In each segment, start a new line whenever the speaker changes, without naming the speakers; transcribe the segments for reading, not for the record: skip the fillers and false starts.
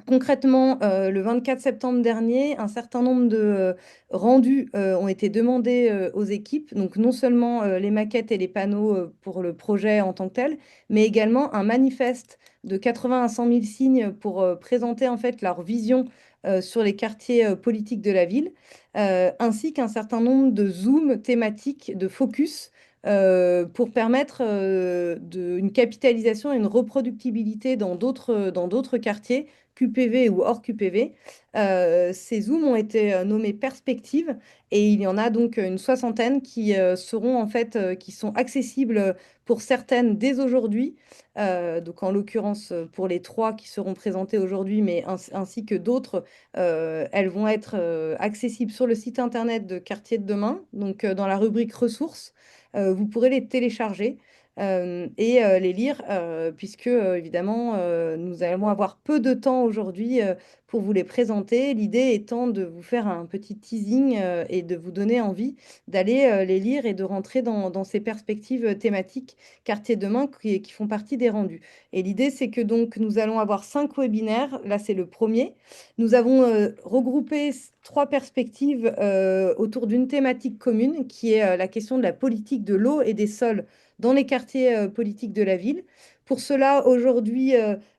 Concrètement, le 24 septembre dernier, un certain nombre de rendus ont été demandés aux équipes. Donc, non seulement les maquettes et les panneaux pour le projet en tant que tel, mais également un manifeste de 80 à 100 000 signes pour présenter en fait leur vision sur les quartiers politiques de la ville, ainsi qu'un certain nombre de zooms thématiques, de focus. Pour permettre une capitalisation et une reproductibilité dans d'autres quartiers QPV ou hors QPV. Ces zooms ont été nommés perspectives et il y en a donc une soixantaine qui seront en fait qui sont accessibles pour certaines dès aujourd'hui. Donc en l'occurrence pour les trois qui seront présentés aujourd'hui, mais ainsi que d'autres, elles vont être accessibles sur le site internet de Quartier de Demain, donc dans la rubrique ressources. Vous pourrez les télécharger et les lire, puisque évidemment, nous allons avoir peu de temps aujourd'hui pour vous les présenter. L'idée étant de vous faire un petit teasing et de vous donner envie d'aller les lire et de rentrer dans ces perspectives thématiques quartier demain qui font partie des rendus. Et l'idée, c'est que donc nous allons avoir 5 webinaires. Là, c'est le premier. Nous avons regroupé trois perspectives autour d'une thématique commune qui est la question de la politique de l'eau et des sols dans les quartiers politiques de la ville. Pour cela, aujourd'hui,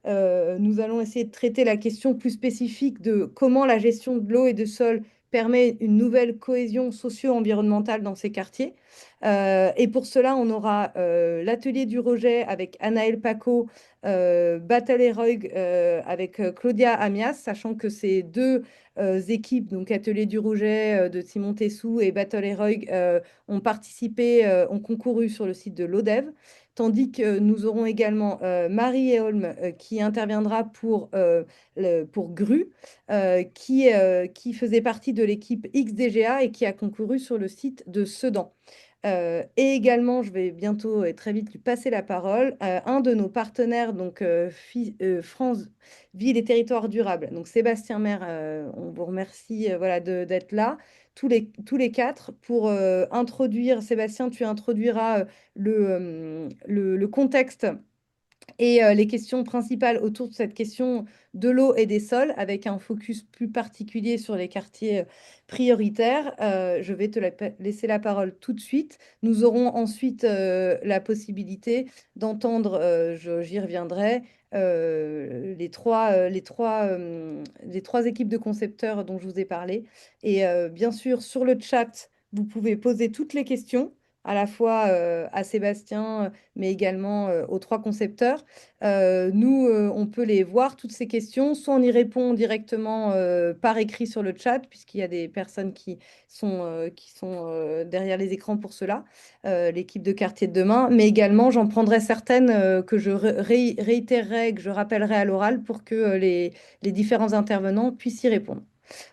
nous allons essayer de traiter la question plus spécifique de comment la gestion de l'eau et de sol permet une nouvelle cohésion socio-environnementale dans ces quartiers. Et pour cela, on aura l'atelier du rejet avec Anaël Paco, Battle et Roig avec Claudia Amias, sachant que ces deux équipes, donc Atelier du rejet de Simon Tessou et Battle et Roig, ont participé, ont concouru sur le site de l'ODEV. Tandis que nous aurons également Marie Eholm qui interviendra pour GRU, qui faisait partie de l'équipe XDGA et qui a concouru sur le site de Sedan. Et également, je vais bientôt et très vite lui passer la parole, un de nos partenaires, donc France Ville et Territoires Durables, donc Sébastien Maire, on vous remercie voilà, d'être là, tous les quatre, pour introduire, Sébastien, tu introduiras le contexte et les questions principales autour de cette question de l'eau et des sols, avec un focus plus particulier sur les quartiers prioritaires. Je vais laisser la parole tout de suite. Nous aurons ensuite la possibilité d'entendre, j'y reviendrai, les trois équipes de concepteurs dont je vous ai parlé. Et bien sûr, sur le chat, vous pouvez poser toutes les questions à la fois à Sébastien, mais également aux trois concepteurs. Nous, on peut les voir, toutes ces questions. Soit on y répond directement par écrit sur le chat, puisqu'il y a des personnes qui sont derrière les écrans pour cela, l'équipe de Quartier de Demain. Mais également, j'en prendrai certaines que je réitérerai, que je rappellerai à l'oral pour que les différents intervenants puissent y répondre.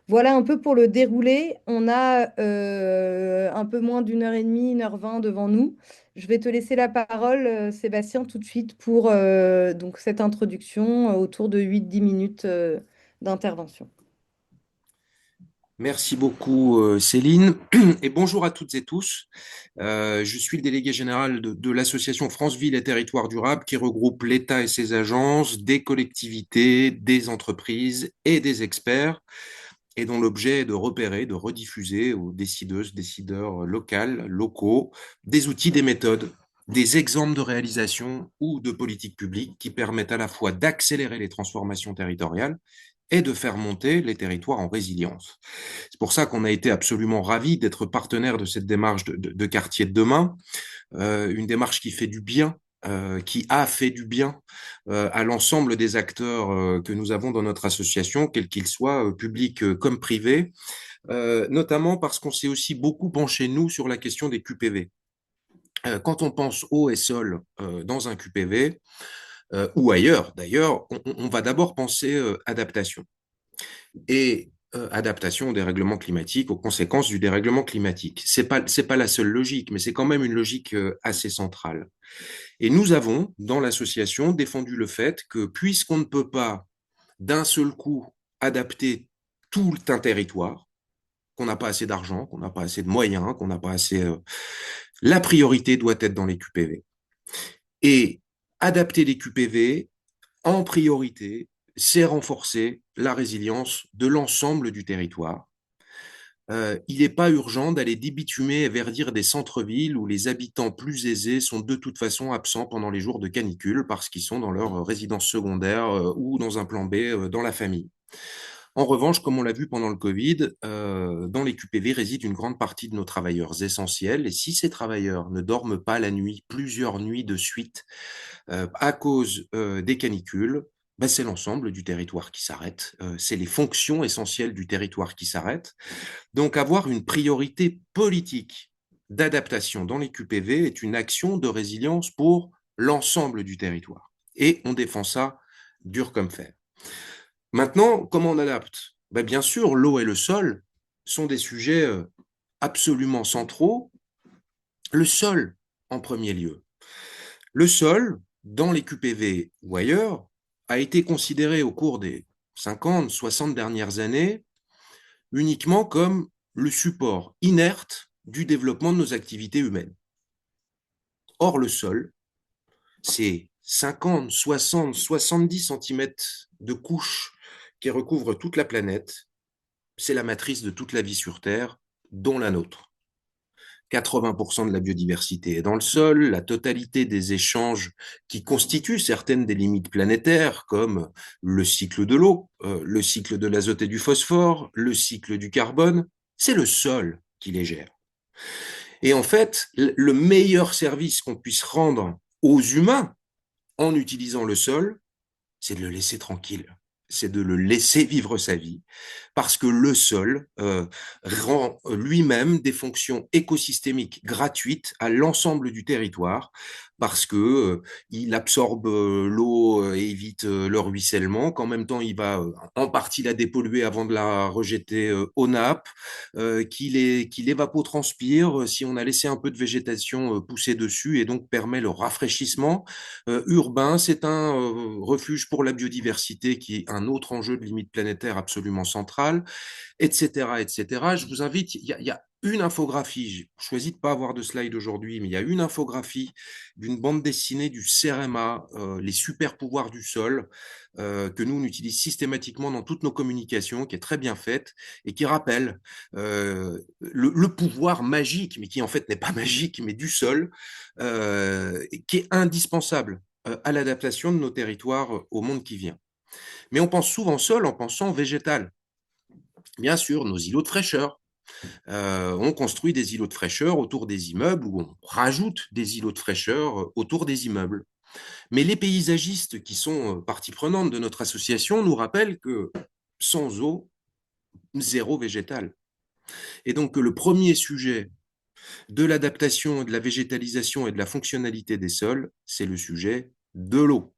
Voilà un peu pour le déroulé. On a un peu moins d'1 h 30, 1 h 20 devant nous. Je vais te laisser la parole, Sébastien, tout de suite pour donc cette introduction autour de 8 10 minutes d'intervention.
Merci beaucoup Céline et bonjour à toutes et tous. Je suis le délégué général de l'association France Ville et Territoires Durables qui regroupe l'État et ses agences, des collectivités, des entreprises et des experts et dont l'objet est de repérer, de rediffuser aux décideuses, décideurs locaux, des outils, des méthodes, des exemples de réalisation ou de politiques publiques qui permettent à la fois d'accélérer les transformations territoriales et de faire monter les territoires en résilience. C'est pour ça qu'on a été absolument ravis d'être partenaire de cette démarche de quartier de demain, une démarche qui fait du bien, qui a fait du bien à l'ensemble des acteurs que nous avons dans notre association, quels qu'ils soient, publics comme privés, notamment parce qu'on s'est aussi beaucoup penché, nous, sur la question des QPV. Quand on pense eau et sol dans un QPV, ou ailleurs d'ailleurs, on va d'abord penser adaptation. Et adaptation au dérèglement climatique, aux conséquences du dérèglement climatique. C'est pas la seule logique, mais c'est quand même une logique assez centrale. Et nous avons, dans l'association, défendu le fait que puisqu'on ne peut pas d'un seul coup adapter tout un territoire, qu'on n'a pas assez d'argent, qu'on n'a pas assez de moyens, qu'on n'a pas assez... la priorité doit être dans les QPV. Et adapter les QPV en priorité c'est renforcer la résilience de l'ensemble du territoire. Il n'est pas urgent d'aller débitumer et verdir des centres-villes où les habitants plus aisés sont de toute façon absents pendant les jours de canicule parce qu'ils sont dans leur résidence secondaire ou dans un plan B dans la famille. En revanche, comme on l'a vu pendant le Covid, dans les QPV réside une grande partie de nos travailleurs essentiels. Et si ces travailleurs ne dorment pas la nuit, plusieurs nuits de suite, à cause des canicules, ben, c'est l'ensemble du territoire qui s'arrête. C'est les fonctions essentielles du territoire qui s'arrêtent. Donc, avoir une priorité politique d'adaptation dans les QPV est une action de résilience pour l'ensemble du territoire. Et on défend ça dur comme fer. Maintenant, comment on adapte? Ben, bien sûr, l'eau et le sol sont des sujets absolument centraux. Le sol, en premier lieu. Le sol, dans les QPV ou ailleurs, a été considéré au cours des 50, 60 dernières années uniquement comme le support inerte du développement de nos activités humaines. Or, le sol, c'est 50, 60, 70 centimètres de couche qui recouvrent toute la planète. C'est la matrice de toute la vie sur Terre, dont la nôtre. 80% de la biodiversité est dans le sol, la totalité des échanges qui constituent certaines des limites planétaires, comme le cycle de l'eau, le cycle de l'azote et du phosphore, le cycle du carbone, c'est le sol qui les gère. Et en fait, le meilleur service qu'on puisse rendre aux humains en utilisant le sol, c'est de le laisser tranquille, c'est de le laisser vivre sa vie, parce que le sol rend lui-même des fonctions écosystémiques gratuites à l'ensemble du territoire, parce que il absorbe l'eau et évite le ruissellement, qu'en même temps il va en partie la dépolluer avant de la rejeter aux nappes, qu'il évapotranspire si on a laissé un peu de végétation pousser dessus et donc permet le rafraîchissement urbain. C'est un refuge pour la biodiversité qui est un autre enjeu de limite planétaire absolument central, etc., etc. Je vous invite, il y a une infographie, j'ai choisi de ne pas avoir de slide aujourd'hui, mais il y a une infographie d'une bande dessinée du CEREMA, les super pouvoirs du sol, que nous on utilise systématiquement dans toutes nos communications, qui est très bien faite et qui rappelle le pouvoir magique, mais qui en fait n'est pas magique, mais du sol, qui est indispensable à l'adaptation de nos territoires au monde qui vient. Mais on pense souvent sol en pensant végétal. Bien sûr, nos îlots de fraîcheur. On construit des îlots de fraîcheur autour des immeubles ou on rajoute des îlots de fraîcheur autour des immeubles. Mais les paysagistes qui sont partie prenante de notre association nous rappellent que sans eau, zéro végétal. Et donc que le premier sujet de l'adaptation, de la végétalisation et de la fonctionnalité des sols, c'est le sujet de l'eau.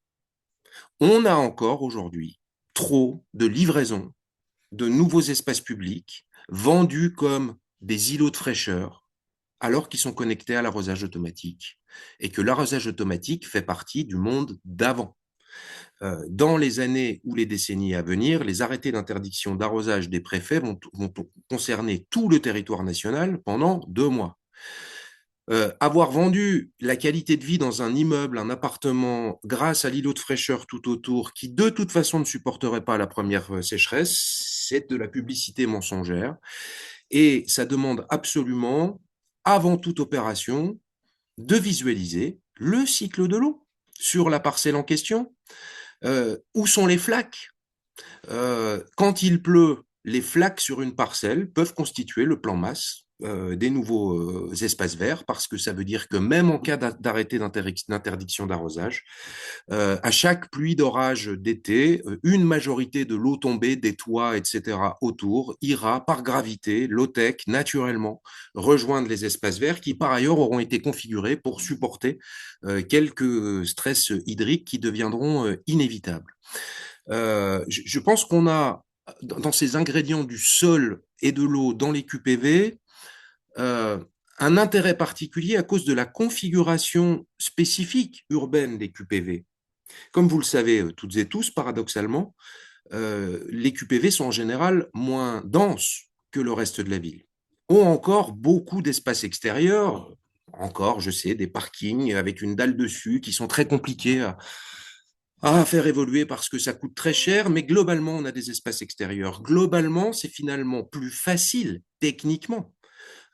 On a encore aujourd'hui trop de livraisons de nouveaux espaces publics vendus comme des îlots de fraîcheur, alors qu'ils sont connectés à l'arrosage automatique, et que l'arrosage automatique fait partie du monde d'avant. Dans les années ou les décennies à venir, les arrêtés d'interdiction d'arrosage des préfets vont concerner tout le territoire national pendant 2 mois. Avoir vendu la qualité de vie dans un immeuble, un appartement, grâce à l'îlot de fraîcheur tout autour, qui de toute façon ne supporterait pas la première sécheresse, c'est de la publicité mensongère. Et ça demande absolument, avant toute opération, de visualiser le cycle de l'eau sur la parcelle en question. Où sont les flaques? Quand il pleut, les flaques sur une parcelle peuvent constituer le plan masse des nouveaux espaces verts, parce que ça veut dire que même en cas d'arrêté d'interdiction d'arrosage, à chaque pluie d'orage d'été, une majorité de l'eau tombée des toits, etc., autour, ira par gravité, low-tech, naturellement, rejoindre les espaces verts qui, par ailleurs, auront été configurés pour supporter quelques stress hydriques qui deviendront inévitables. Je pense qu'on a, dans ces ingrédients du sol et de l'eau dans les QPV, un intérêt particulier à cause de la configuration spécifique urbaine des QPV. Comme vous le savez toutes et tous, paradoxalement, les QPV sont en général moins denses que le reste de la ville, ont encore beaucoup d'espace extérieur, encore, je sais, des parkings avec une dalle dessus qui sont très compliqués à faire évoluer parce que ça coûte très cher, mais globalement, on a des espaces extérieurs. Globalement, c'est finalement plus facile, techniquement,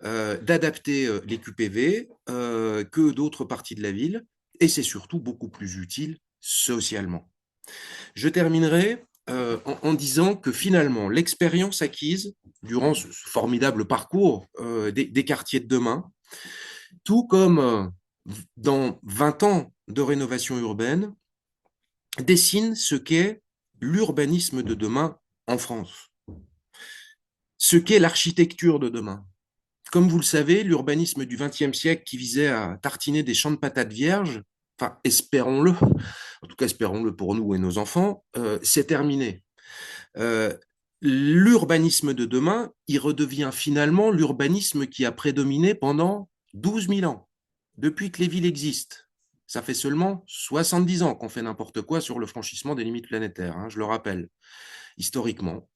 d'adapter les QPV que d'autres parties de la ville, et c'est surtout beaucoup plus utile socialement. Je terminerai en disant que finalement, l'expérience acquise durant ce formidable parcours des quartiers de demain, tout comme dans 20 ans de rénovation urbaine, dessine ce qu'est l'urbanisme de demain en France, ce qu'est l'architecture de demain. Comme vous le savez, l'urbanisme du XXe siècle qui visait à tartiner des champs de patates vierges, enfin espérons-le, en tout cas espérons-le pour nous et nos enfants, c'est terminé. Euh, L'urbanisme de demain, il redevient finalement l'urbanisme qui a prédominé pendant 12 000 ans, depuis que les villes existent. Ça fait seulement 70 ans qu'on fait n'importe quoi sur le franchissement des limites planétaires, hein, je le rappelle. Historiquement,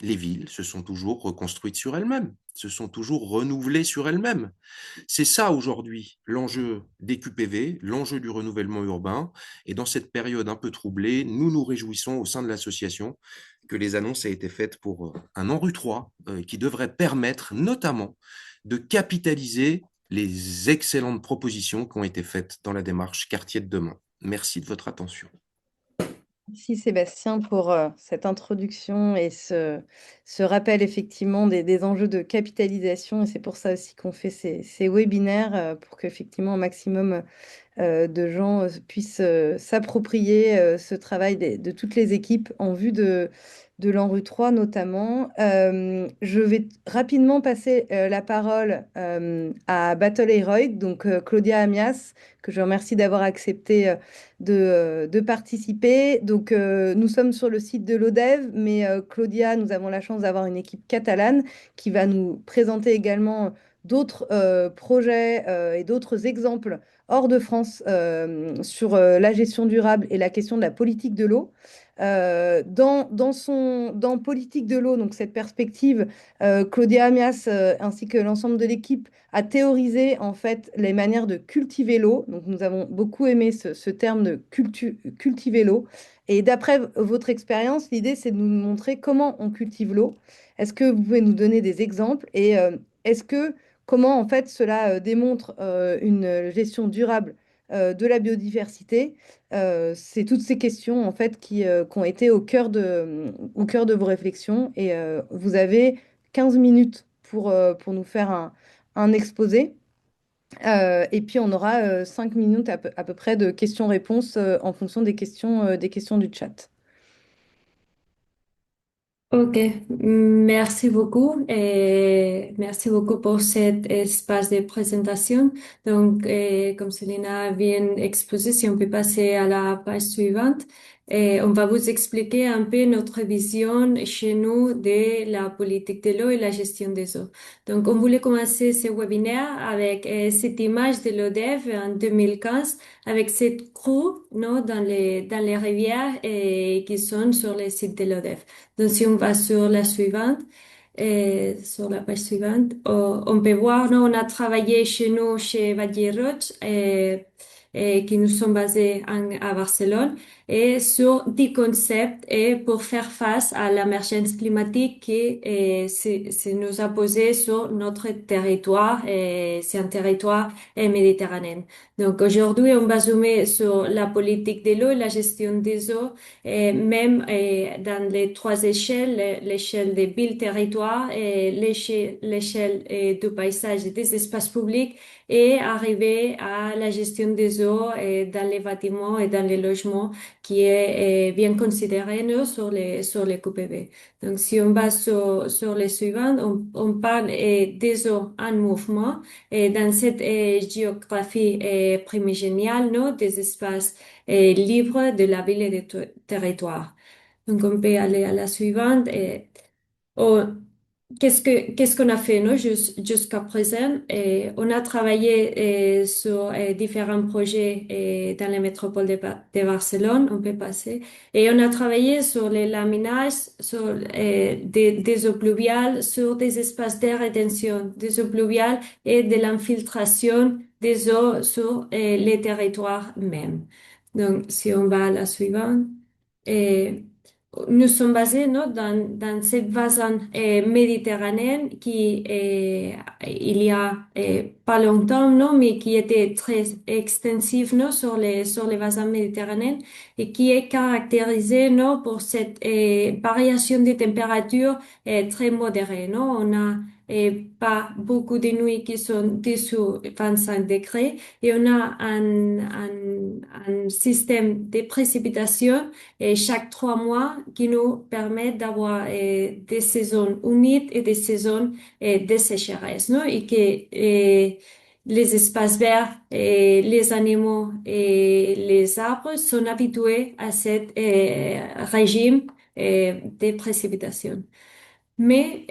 les villes se sont toujours reconstruites sur elles-mêmes, se sont toujours renouvelées sur elles-mêmes. C'est ça aujourd'hui l'enjeu des QPV, l'enjeu du renouvellement urbain. Et dans cette période un peu troublée, nous nous réjouissons au sein de l'association que les annonces aient été faites pour un ANRU 3 qui devrait permettre notamment de capitaliser les excellentes propositions qui ont été faites dans la démarche Quartier de demain. Merci de votre attention.
Merci Sébastien pour cette introduction et ce rappel effectivement des enjeux de capitalisation. Et c'est pour ça aussi qu'on fait ces webinaires pour qu'effectivement un maximum de gens puissent s'approprier ce travail de toutes les équipes en vue de l'ANRU 3 notamment. Je vais rapidement passer la parole à Battle Heroic, donc Claudia Amias, que je remercie d'avoir accepté de participer. Donc, nous sommes sur le site de l'ODEV, mais Claudia, nous avons la chance d'avoir une équipe catalane qui va nous présenter également d'autres projets et d'autres exemples hors de France sur la gestion durable et la question de la politique de l'eau. Dans politique de l'eau, donc cette perspective, Claudia Amias ainsi que l'ensemble de l'équipe a théorisé en fait les manières de cultiver l'eau. Donc nous avons beaucoup aimé ce terme de cultiver l'eau. Et d'après votre expérience, l'idée c'est de nous montrer comment on cultive l'eau. Est-ce que vous pouvez nous donner des exemples et est-ce que comment en fait cela démontre une gestion durable de la biodiversité? C'est toutes ces questions en fait qui ont été au cœur de vos réflexions et vous avez 15 minutes pour nous faire un exposé. Et puis on aura 5 minutes à peu près de questions-réponses en fonction des questions du chat.
Ok, merci beaucoup et merci beaucoup pour cet espace de présentation. Donc, comme Selena vient exposé, si on peut passer à la page suivante, et on va vous expliquer un peu notre vision chez nous de la politique de l'eau et la gestion des eaux. Donc, on voulait commencer ce webinaire avec cette image de l'ODEV en 2015, avec cette crue, non, dans les rivières qui sont sur les sites de l'ODEV. Donc, si on va sur la suivante, sur la page suivante, on peut voir, nous, on a travaillé chez nous, chez Valle Roig, qui nous sommes basés à Barcelone, et sur 10 concepts et pour faire face à l'émergence climatique qui nous a posé sur notre territoire, et c'est un territoire méditerranéen. Donc, aujourd'hui, on va zoomer sur la politique de l'eau et la gestion des eaux et même dans les trois échelles, l'échelle des villes, territoires, et l'échelle du paysage et des espaces publics, et arriver à la gestion des eaux dans les bâtiments et dans les logements qui est bien considéré nous, sur les QPV. Donc, si on va sur les suivantes, on parle des eaux en mouvement et dans cette géographie primigéniale, nous, des espaces libre de la ville et du territoire. Donc, on peut aller à la suivante. On- qu'est-ce qu'on a fait, nous, jusqu'à présent? On a travaillé sur différents projets dans la métropole de Barcelone, on peut passer. Et on a travaillé sur les laminages, sur des eaux pluviales, sur des espaces de rétention des eaux pluviales et de l'infiltration des eaux sur les territoires même. Donc, si on va à la suivante, eh, nous sommes basés, non, dans cette bassin méditerranéen qui, il y a pas longtemps, non, mais qui était très extensif, non, sur les bassins méditerranéens et qui est caractérisé, non, pour cette variation de température très modérée, non. On a pas beaucoup de nuits qui sont dessous 25 degrés et on a un système de précipitation chaque 3 mois qui nous permet d'avoir des saisons humides et des saisons de sécheresse, non? Et que les espaces verts et les animaux et les arbres sont habitués à ce régime de précipitation. Mais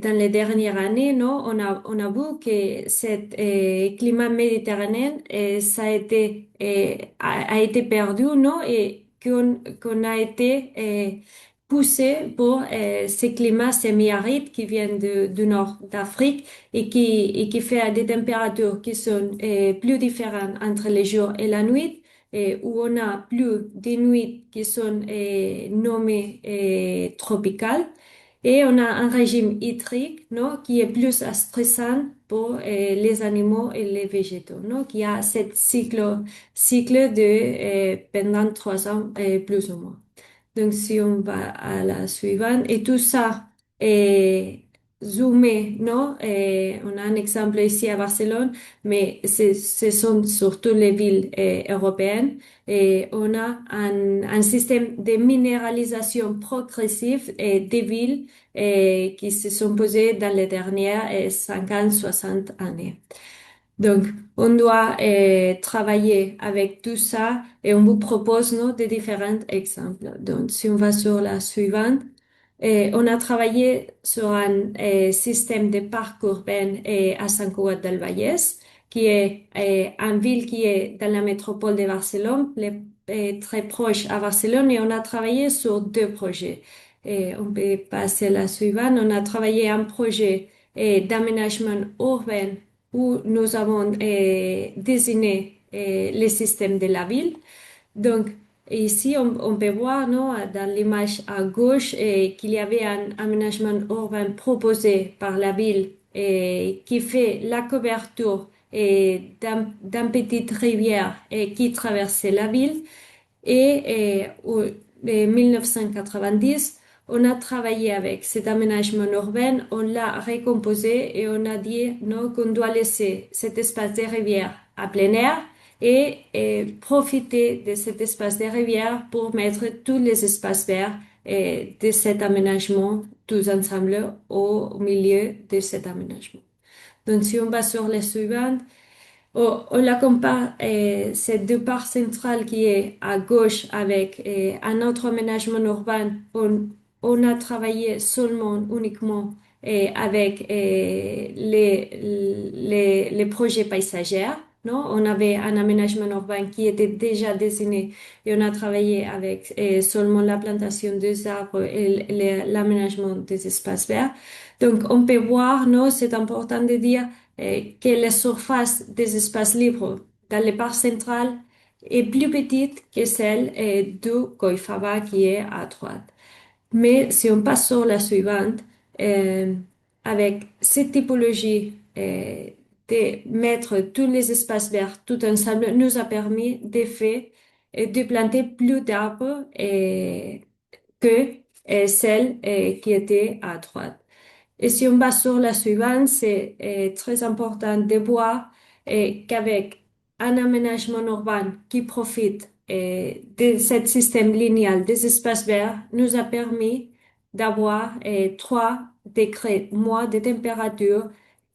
dans les dernières années, non, on a vu que ce climat méditerranéen, ça a été perdu, non, et qu'on a été poussé pour ces climats semi-arides qui viennent du nord d'Afrique et qui fait des températures qui sont plus différentes entre les jours et la nuit, où on a plus de nuits qui sont nommées tropicales et on a un régime hydrique, non, qui est plus stressant pour les animaux et les végétaux, non, qui a ce cycle de pendant 3 ans plus ou moins. Donc, si on va à la suivante, et tout ça est zoomé, non? Et on a un exemple ici à Barcelone, mais ce sont surtout les villes européennes. Et on a un système de minéralisation progressive des villes qui se sont posées dans les dernières 50, 60 années. Donc, on doit travailler avec tout ça et on vous propose non, des différents exemples. Donc, si on va sur la suivante, on a travaillé sur un système de parc urbain à Sant Cugat del Vallès, qui est une ville qui est dans la métropole de Barcelone, très proche à Barcelone, et on a travaillé sur 2 projets. Et on peut passer à la suivante. On a travaillé un projet d'aménagement urbain où nous avons désigné les systèmes de la ville. Donc, ici, on peut voir non, dans l'image à gauche qu'il y avait un aménagement urbain proposé par la ville qui fait la couverture d'une petite rivière qui traversait la ville. Et en 1990, on a travaillé avec cet aménagement urbain, on l'a recomposé et on a dit non, qu'on doit laisser cet espace de rivière à plein air profiter de cet espace de rivière pour mettre tous les espaces verts de cet aménagement tous ensemble au milieu de cet aménagement. Donc, si on va sur les suivantes, on la compare, cette deux parts centrales qui est à gauche avec un autre aménagement urbain. On a travaillé seulement, uniquement avec les projets paysagers. Non? On avait un aménagement urbain qui était déjà dessiné et on a travaillé avec seulement la plantation des arbres et l'aménagement des espaces verts. Donc, on peut voir, non, c'est important de dire que la surface des espaces libres dans le parc central est plus petite que celle du Coifaba qui est à droite. Mais si on passe sur la suivante, euh, avec cette typologie de mettre tous les espaces verts tout ensemble, nous a permis de faire, de planter plus d'arbres que celle qui était à droite. Et si on va sur la suivante, c'est très important de voir qu'avec un aménagement urbain qui profite de ce système linéal des espaces verts, nous a permis d'avoir 3 degrés moins de température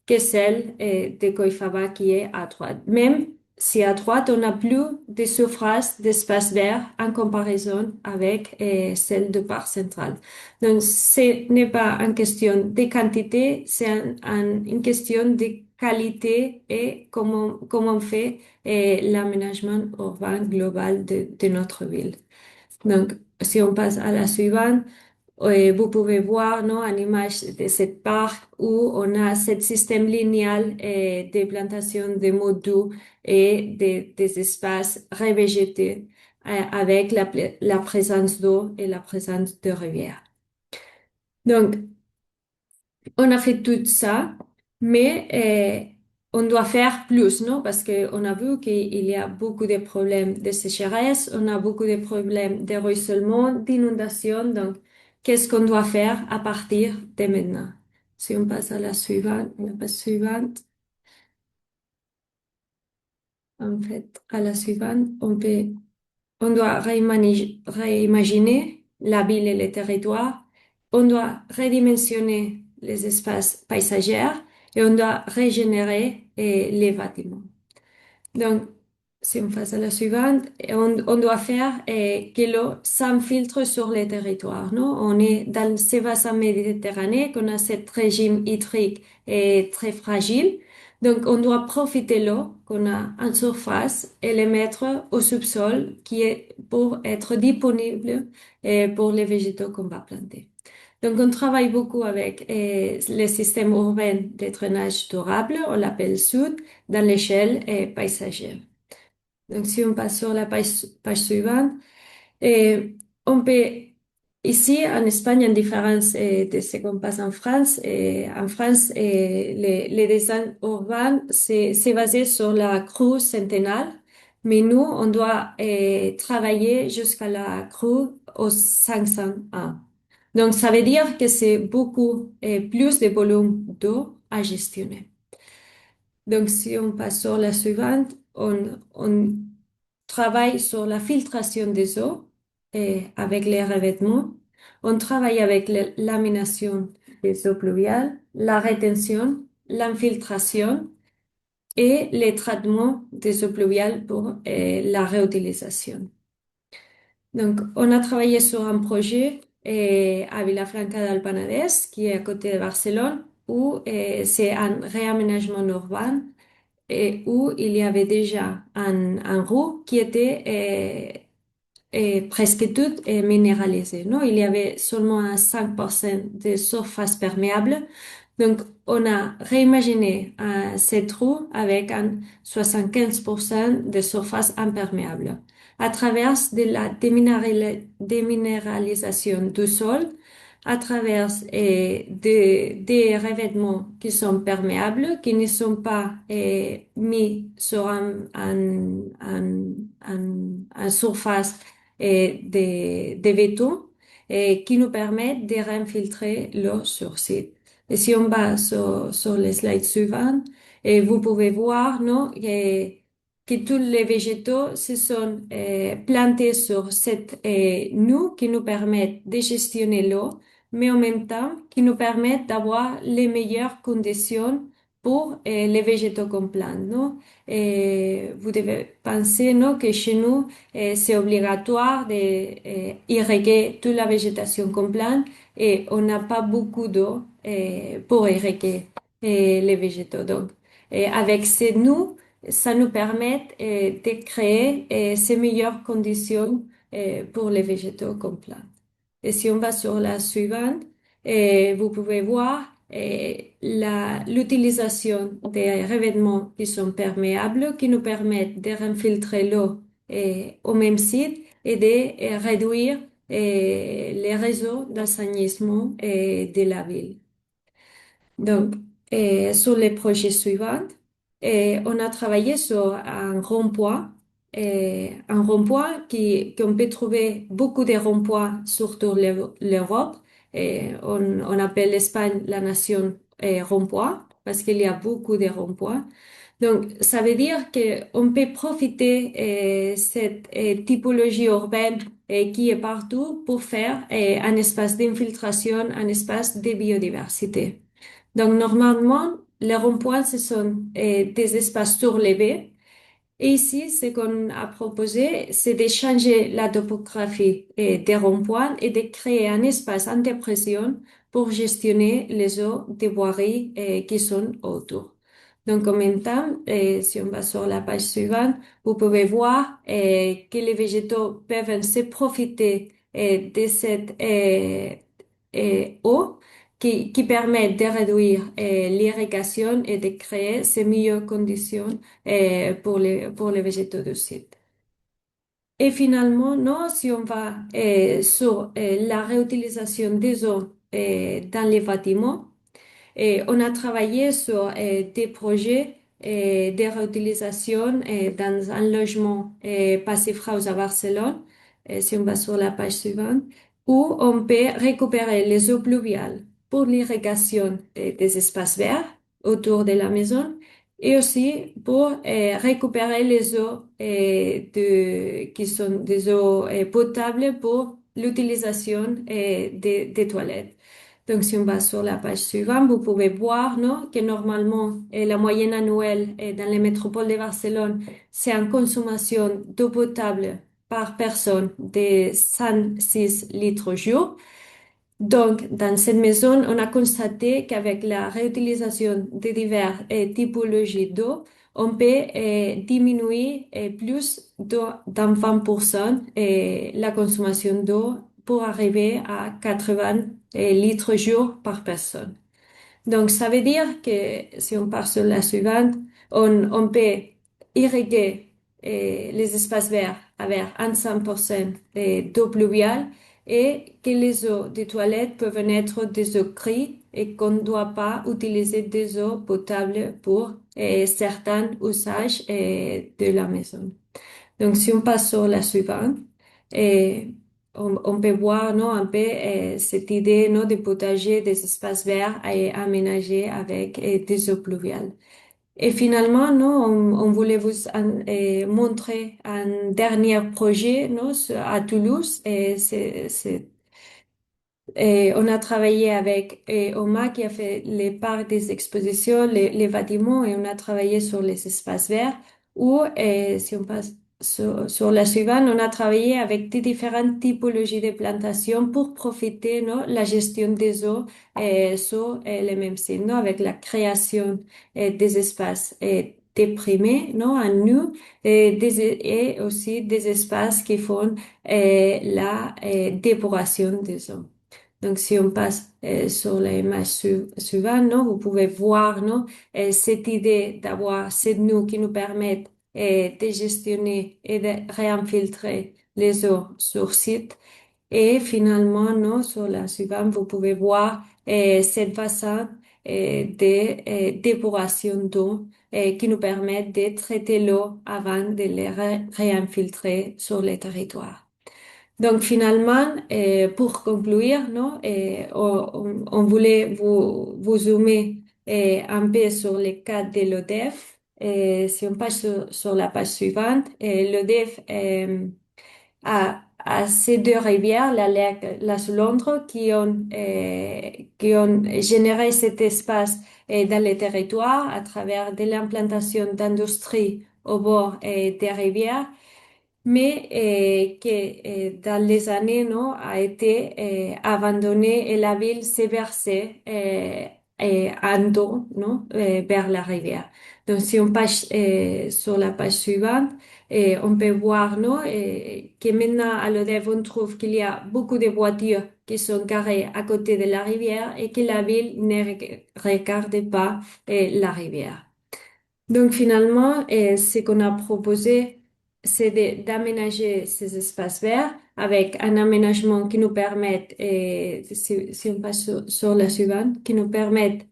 que celle de Coifaba qui est à droite. Même si à droite, on n'a plus de surface d'espace vert en comparaison avec celle du parc central. Donc, ce n'est pas une question de quantité, c'est une question de qualité et comment on fait l'aménagement urbain global de notre ville. Donc, si on passe à la suivante, vous pouvez voir non, une image de cette parc où on a ce système linéal de plantation de mots doux et des espaces revégétés. avec la présence d'eau et la présence de rivières. Donc, on a fait tout ça, mais on doit faire plus, non? Parce qu'on a vu qu'il y a beaucoup de problèmes de sécheresse, on a beaucoup de problèmes de ruissellement, d'inondation. Donc, qu'est-ce qu'on doit faire à partir de maintenant? Si on passe à la page suivante, en fait, à la suivante, on doit réimaginer la ville et les territoires. On doit redimensionner les espaces paysagers et on doit régénérer les bâtiments. Donc, si on passe à la suivante, on doit faire que l'eau s'infiltre sur les territoires, non? On est dans ces bassins méditerranéens qu'on a ce régime hydrique très fragile. Donc, on doit profiter de l'eau qu'on a en surface et les mettre au subsol qui est pour être disponible pour les végétaux qu'on va planter. Donc, on travaille beaucoup avec les systèmes urbains de drainage durable, on l'appelle SUD, dans l'échelle paysagère. Donc, si on passe sur la page suivante, et on peut, ici en Espagne, en différence de ce qu'on passe en France, les designs urbains, c'est basé sur la crue centennale, mais nous, on doit travailler jusqu'à la crue au 501. Donc, ça veut dire que c'est beaucoup plus de volume d'eau à gestionner. Donc, si on passe sur la suivante, on travaille sur la filtration des eaux avec les revêtements. On travaille avec la lamination des eaux pluviales, la rétention, l'infiltration et les traitements des eaux pluviales pour la réutilisation. Donc, on a travaillé sur un projet à Vilafranca del Penedès, qui est à côté de Barcelone, où c'est un réaménagement urbain et où il y avait déjà un roue qui était presque toute minéralisée, non? Il y avait seulement un 5% de surface perméable. Donc, on a réimaginé cette roue avec un 75% de surface imperméable à travers de la déminéralisation du sol, à travers des revêtements qui sont perméables, qui ne sont pas mis sur un surface des béton qui nous permettent de réinfiltrer l'eau sur site. Et si on va sur les slides suivants, vous pouvez voir non, que tous les végétaux se sont plantés sur cette nue qui nous permettent de gestionner l'eau, mais en même temps qui nous permettent d'avoir les meilleures conditions pour les végétaux qu'on plante. Non? Et vous devez penser non, que chez nous, c'est obligatoire d'irriguer toute la végétation qu'on plante et on n'a pas beaucoup d'eau pour irriguer les végétaux. Donc, avec ces nus, ça nous permet de créer ces meilleures conditions pour les végétaux qu'on plante. Et si on va sur la suivante, vous pouvez voir l'utilisation des revêtements qui sont perméables, qui nous permettent de réinfiltrer l'eau au même site et de réduire les réseaux d'assainissement de la ville. Donc, sur les projets suivants, on a travaillé sur un rond-point qu'on peut trouver beaucoup de ronds-points sur toute l'Europe. On appelle l'Espagne la nation rond-point parce qu'il y a beaucoup de ronds-points. Donc, ça veut dire qu'on peut profiter cette typologie urbaine qui est partout pour faire un espace d'infiltration, un espace de biodiversité. Donc, normalement, les ronds-points, ce sont des espaces surélevés. Et ici, ce qu'on a proposé, c'est de changer la topographie des ronds-points et de créer un espace anti-pression pour gestionner les eaux des voiries qui sont autour. Donc, en même temps, si on va sur la page suivante, vous pouvez voir que les végétaux peuvent se profiter de cette eau qui permet de réduire l'irrigation et de créer ces meilleures conditions pour les végétaux du site. Et finalement, non, si on va sur la réutilisation des eaux dans les bâtiments, et on a travaillé sur des projets de réutilisation dans un logement Passif House à Barcelone, si on va sur la page suivante, où on peut récupérer les eaux pluviales pour l'irrigation des espaces verts autour de la maison et aussi pour récupérer les eaux qui sont des eaux potables pour l'utilisation des toilettes. Donc, si on va sur la page suivante, vous pouvez voir, non, que normalement, la moyenne annuelle dans les métropoles de Barcelone, c'est une consommation d'eau potable par personne de 106 litres jour. Donc, dans cette maison, on a constaté qu'avec la réutilisation de diverses typologies d'eau, on peut diminuer plus d'un 20% la consommation d'eau pour arriver à 80 litres jour par personne. Donc, ça veut dire que si on part sur la suivante, on peut irriguer les espaces verts avec un 100% d'eau pluviale et que les eaux des toilettes peuvent être des eaux grises et qu'on ne doit pas utiliser des eaux potables pour certains usages de la maison. Donc, si on passe sur la suivante, eh, on peut voir non, un peu cette idée non, de potager des espaces verts et aménagés avec des eaux pluviales. Et finalement, non, on voulait vous montrer un dernier projet non, à Toulouse. Et on a travaillé avec Oma qui a fait les parcs des expositions, les bâtiments, et on a travaillé sur les espaces verts. Ou si on passe sur la suivante, on a travaillé avec des différentes typologies de plantations pour profiter, non, la gestion des eaux sur les mêmes sites, non, avec la création des espaces déprimés, non, à nu, et aussi des espaces qui font la déporation des eaux. Donc, si on passe sur l'image suivante, non, vous pouvez voir non, cette idée d'avoir cette nous qui nous permettent de gestionner et de réinfiltrer les eaux sur site. Et finalement, non, sur la suivante, vous pouvez voir cette façon de d'épuration d'eau qui nous permet de traiter l'eau avant de les réinfiltrer sur le territoire. Donc finalement, pour conclure, non, on voulait vous zoomer un peu sur le cas de l'ODEF. Si on passe sur la page suivante, l'ODEF a ces deux rivières, la Lek, la Solondre, qui ont généré cet espace dans les territoires à travers de l'implantation d'industries au bord des rivières mais que dans les années non, a été abandonnée et la ville s'est versée en dos non, vers la rivière. Donc, si on passe sur la page suivante, on peut voir non, que maintenant à l'ODEF, on trouve qu'il y a beaucoup de voitures qui sont garées à côté de la rivière et que la ville ne regarde pas la rivière. Donc finalement, ce qu'on a proposé, c'est d'aménager ces espaces verts avec un aménagement qui nous permette, si on passe sur la suivante, qui nous permette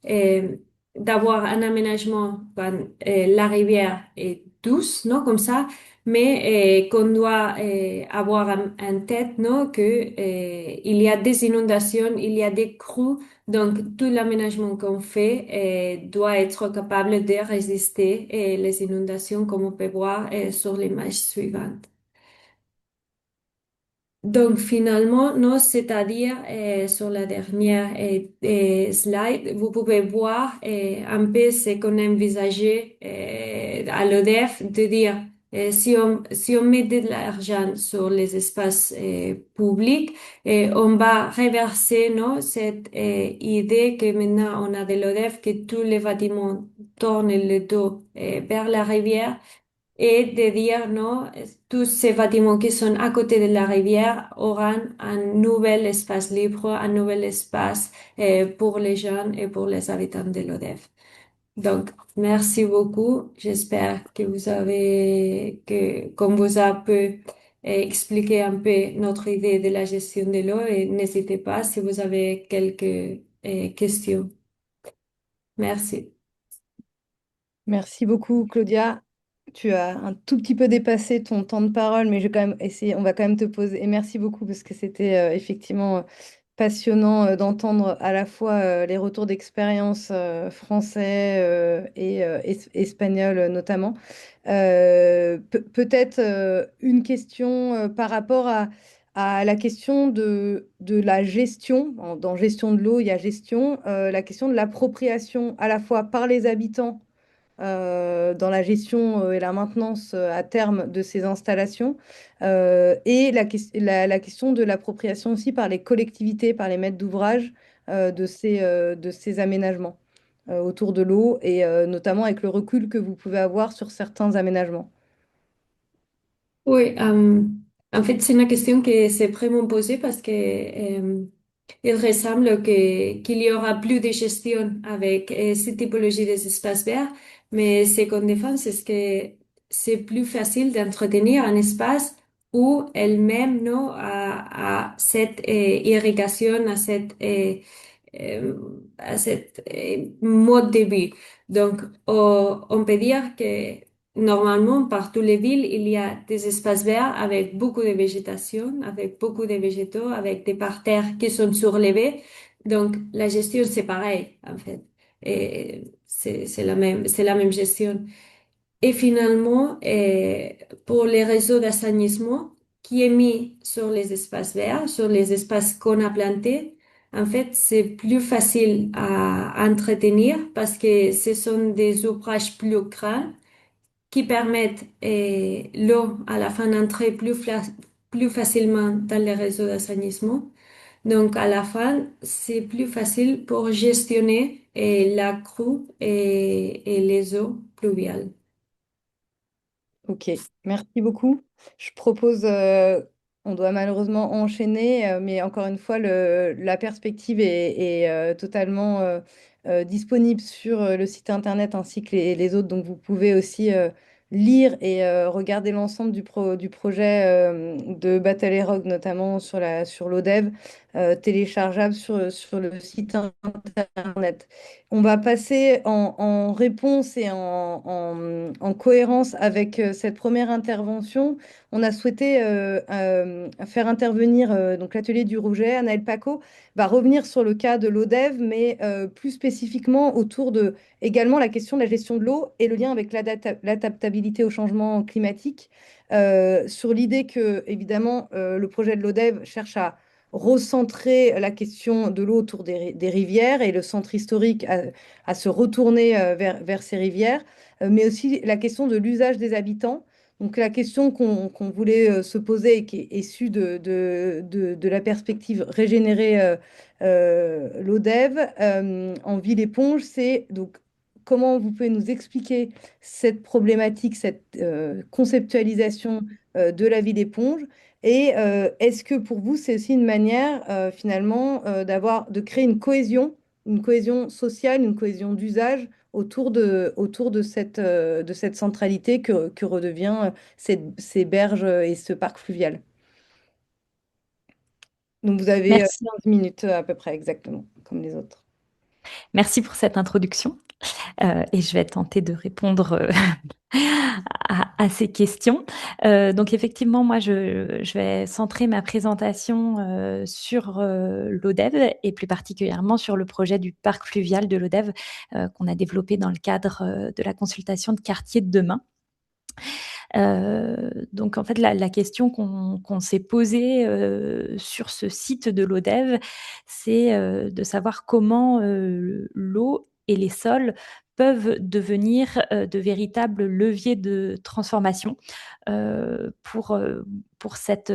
euh, d'avoir un aménagement quand la rivière est douce, non, comme ça, mais qu'on doit avoir en tête, non, que il y a des inondations, il y a des crues donc, tout l'aménagement qu'on fait doit être capable de résister les inondations, comme on peut voir sur l'image suivante. Donc, finalement, non, c'est-à-dire sur la dernière slide, vous pouvez voir un peu ce qu'on a envisagé à l'ODEF, de dire si on met de l'argent sur les espaces publics, on va reverser non, cette idée que maintenant on a de l'ODEF, que tous les bâtiments tournent le dos vers la rivière et de dire, non, tous ces bâtiments qui sont à côté de la rivière auront un nouvel espace libre, un nouvel espace pour les jeunes et pour les habitants de l'ODEF. Donc, merci beaucoup. J'espère que qu'on vous a pu expliquer un peu notre idée de la gestion de l'eau et n'hésitez pas si vous avez quelques questions. Merci.
Merci beaucoup, Claudia. Tu as un tout petit peu dépassé ton temps de parole, mais je vais quand même essayer, on va quand même te poser. Et merci beaucoup parce que c'était effectivement passionnant d'entendre à la fois les retours d'expérience français et espagnols notamment. Peut-être une question par rapport à la question de la gestion. Dans gestion de l'eau, il y a gestion, la question de l'appropriation à la fois par les habitants dans la gestion et la maintenance à terme de ces installations, et la question de l'appropriation aussi par les collectivités, par les maîtres d'ouvrage de ces aménagements autour de l'eau, et notamment avec le recul que vous pouvez avoir sur certains aménagements.
Oui, en fait, c'est une question que c'est vraiment posée parce que il ressemble qu'il y aura plus de gestion avec cette typologie des espaces verts, mais ce qu'on défend, c'est que c'est plus facile d'entretenir un espace où elle-même non, a cette irrigation, à cette mode de vie. Donc, on peut dire que normalement, par toutes les villes, il y a des espaces verts avec beaucoup de végétation, avec beaucoup de végétaux, avec des parterres qui sont surélevés. Donc, la gestion, c'est pareil, en fait. Et c'est la même gestion. Et finalement, pour les réseaux d'assainissement qui est mis sur les espaces verts, sur les espaces qu'on a plantés, en fait, c'est plus facile à entretenir parce que ce sont des ouvrages plus grands qui permettent l'eau à la fin d'entrer plus facilement dans les réseaux d'assainissement. Donc, à la fin, c'est plus facile pour gestionner la crue et les eaux pluviales.
Ok, merci beaucoup. Je propose, on doit malheureusement enchaîner, mais encore une fois, la perspective est, totalement disponible sur le site internet ainsi que les autres. Donc vous pouvez aussi lire et regarder l'ensemble du projet de Battle et Rogue, notamment sur l'ODEV, téléchargeable sur le site internet. On va passer en réponse et en cohérence avec cette première intervention. On a souhaité faire intervenir donc l'atelier du Rouget. Anaël Paco va revenir sur le cas de l'ODEV, mais plus spécifiquement autour de également la question de la gestion de l'eau et le lien avec l'adaptabilité au changement climatique. Sur l'idée que, évidemment, le projet de l'ODEV cherche à recentrer la question de l'eau autour des rivières et le centre historique à se retourner vers ces rivières, mais aussi la question de l'usage des habitants. Donc la question qu'on voulait se poser et qui est issue de la perspective régénérer l'ODEV en ville-éponge, c'est donc comment vous pouvez nous expliquer cette problématique, cette conceptualisation de la ville-éponge, et est-ce que pour vous, c'est aussi une manière finalement de créer une cohésion sociale, une cohésion d'usage autour de cette centralité que redevient ces berges et ce parc fluvial? Donc vous avez
Merci.
15 minutes à peu près exactement, comme les autres.
Merci pour cette introduction. Et je vais tenter de répondre à ces questions. Donc effectivement, moi, je vais centrer ma présentation sur l'ODEV et plus particulièrement sur le projet du parc fluvial de l'ODEV qu'on a développé dans le cadre de la consultation de quartier de demain. Donc en fait, la question qu'on s'est posée sur ce site de l'ODEV, c'est de savoir comment l'eau et les sols peuvent devenir de véritables leviers de transformation pour cette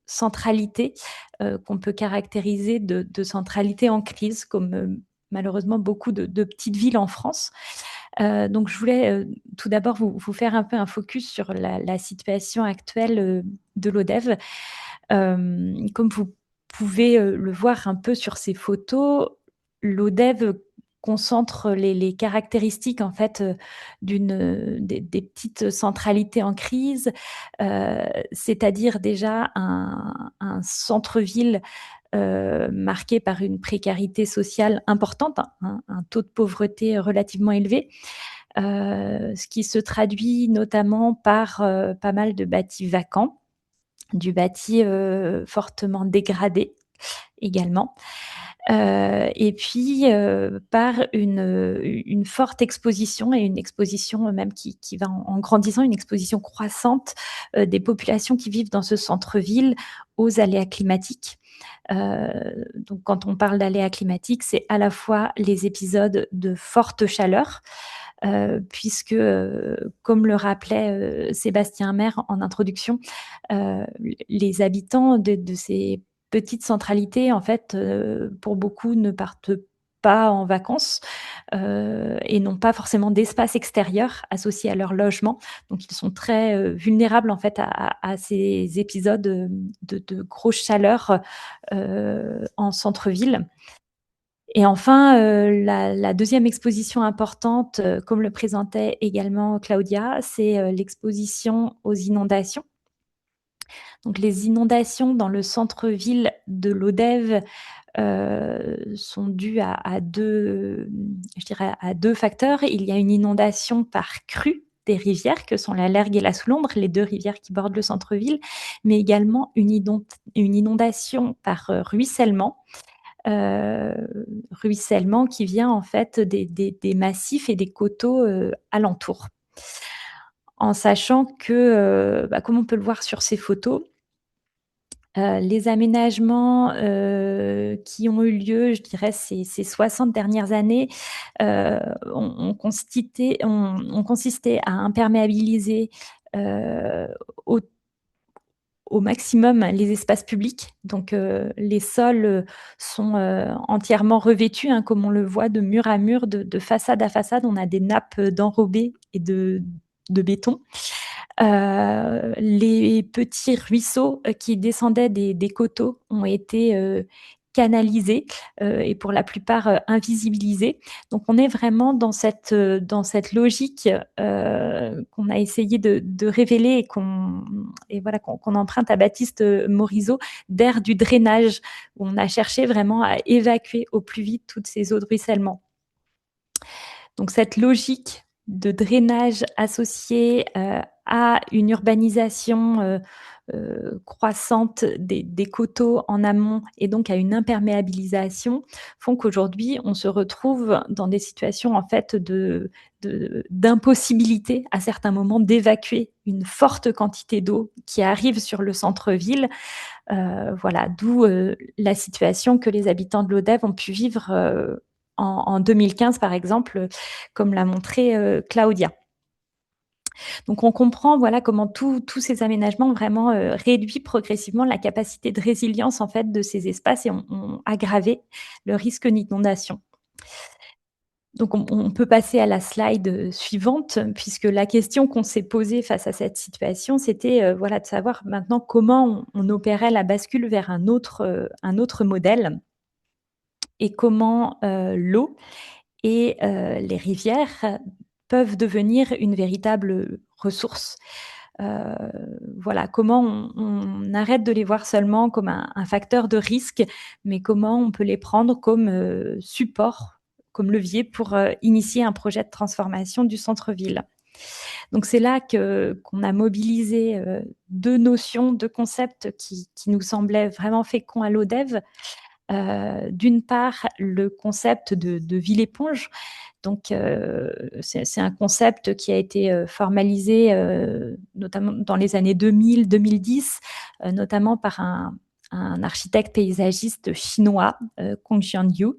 centralité qu'on peut caractériser de centralité en crise, comme malheureusement beaucoup de petites villes en France. Donc, je voulais tout d'abord vous faire un peu un focus sur la situation actuelle de l'ODEV. Comme vous pouvez le voir un peu sur ces photos, l'ODEV concentre les caractéristiques en fait des petites centralités en crise, c'est-à-dire déjà un centre-ville marqué par une précarité sociale importante, un taux de pauvreté relativement élevé, ce qui se traduit notamment par pas mal de bâtis vacants, du bâti fortement dégradé également. Et puis par une forte exposition et une exposition même qui va en grandissant, une exposition croissante des populations qui vivent dans ce centre-ville aux aléas climatiques. Donc quand on parle d'aléas climatiques, c'est à la fois les épisodes de forte chaleur, puisque, comme le rappelait Sébastien Maire en introduction, les habitants de ces petites centralités, en fait, pour beaucoup, ne partent pas en vacances et n'ont pas forcément d'espace extérieur associé à leur logement. Donc, ils sont très vulnérables, en fait, à ces épisodes de grosse chaleur en centre-ville. Et enfin, la deuxième exposition importante, comme le présentait également Claudia, c'est l'exposition aux inondations. Donc les inondations dans le centre-ville de Lodève sont dues à deux facteurs. Il y a une inondation par crue des rivières que sont la Lergue et la Soulombre, les deux rivières qui bordent le centre-ville, mais également une inondation par ruissellement qui vient en fait des massifs et des coteaux alentours. En sachant que, comme on peut le voir sur ces photos, les aménagements qui ont eu lieu, je dirais, ces 60 dernières années, ont consisté à imperméabiliser au au maximum les espaces publics. Donc, les sols sont entièrement revêtus, comme on le voit de mur à mur, de façade à façade. On a des nappes d'enrobés et de béton. Les petits ruisseaux qui descendaient des coteaux ont été canalisés et pour la plupart invisibilisés. Donc on est vraiment dans cette logique qu'on a essayé de révéler et voilà, qu'on emprunte à Baptiste Morisot, d'ère du drainage, où on a cherché vraiment à évacuer au plus vite toutes ces eaux de ruissellement. Donc cette logique de drainage associée à une urbanisation croissante des coteaux en amont et donc à une imperméabilisation font qu'aujourd'hui on se retrouve dans des situations en fait d'impossibilité à certains moments d'évacuer une forte quantité d'eau qui arrive sur le centre-ville. Voilà, d'où la situation que les habitants de Lodève ont pu vivre en 2015 par exemple, comme l'a montré Claudia. Donc on comprend voilà comment tous ces aménagements ont vraiment réduit progressivement la capacité de résilience en fait de ces espaces et ont aggravé le risque d'inondation. Donc on peut passer à la slide suivante, puisque la question qu'on s'est posée face à cette situation, c'était voilà, de savoir maintenant comment on opérait la bascule vers un autre modèle et comment l'eau et les rivières peuvent devenir une véritable ressource. Voilà, comment on arrête de les voir seulement comme un facteur de risque, mais comment on peut les prendre comme support, comme levier pour initier un projet de transformation du centre-ville. Donc c'est là qu'on a mobilisé deux notions, deux concepts qui nous semblaient vraiment féconds à l'ODEV. D'une part, le concept de ville-éponge. Donc, c'est un concept qui a été formalisé notamment dans les années 2000-2010, notamment par un architecte paysagiste chinois, Kong Xianyu.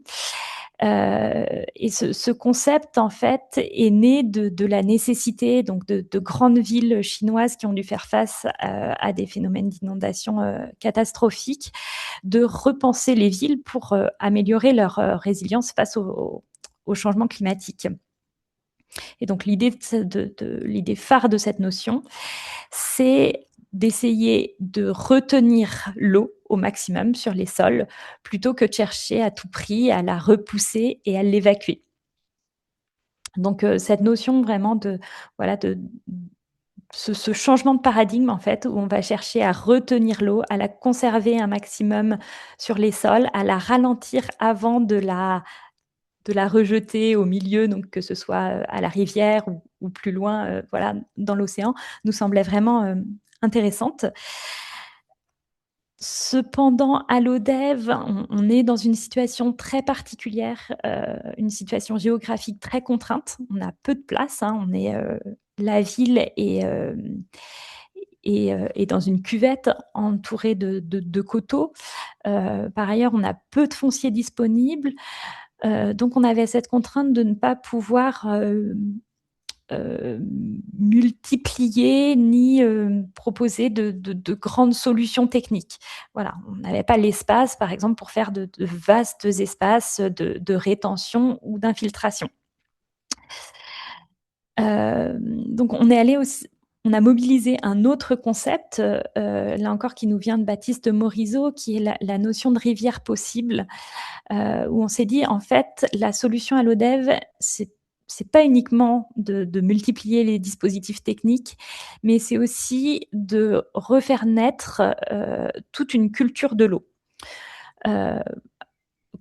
Et ce concept, en fait, est né de la nécessité donc de grandes villes chinoises qui ont dû faire face à des phénomènes d'inondation catastrophiques, de repenser les villes pour améliorer leur résilience face au changement climatique. Et donc l'idée phare de cette notion, c'est d'essayer de retenir l'eau au maximum sur les sols plutôt que de chercher à tout prix à la repousser et à l'évacuer. Donc, cette notion vraiment de ce changement de paradigme, en fait, où on va chercher à retenir l'eau, à la conserver un maximum sur les sols, à la ralentir avant de la rejeter au milieu, donc que ce soit, à la rivière ou plus loin, voilà, dans l'océan, nous semblait vraiment, intéressante. Cependant, à l'ODEV, on est dans une situation très particulière, une situation géographique très contrainte. On a peu de place, hein, on est, la ville est dans une cuvette entourée de coteaux. Par ailleurs, on a peu de foncier disponible, donc on avait cette contrainte de ne pas pouvoir, multiplier ni proposer de grandes solutions techniques. Voilà, on n'avait pas l'espace, par exemple, pour faire de vastes espaces de rétention ou d'infiltration. Donc on a mobilisé un autre concept, là encore qui nous vient de Baptiste Morisot, qui est la notion de rivière possible, où on s'est dit, en fait, la solution à l'ODEV, c'est pas uniquement de multiplier les dispositifs techniques, mais c'est aussi de refaire naître toute une culture de l'eau.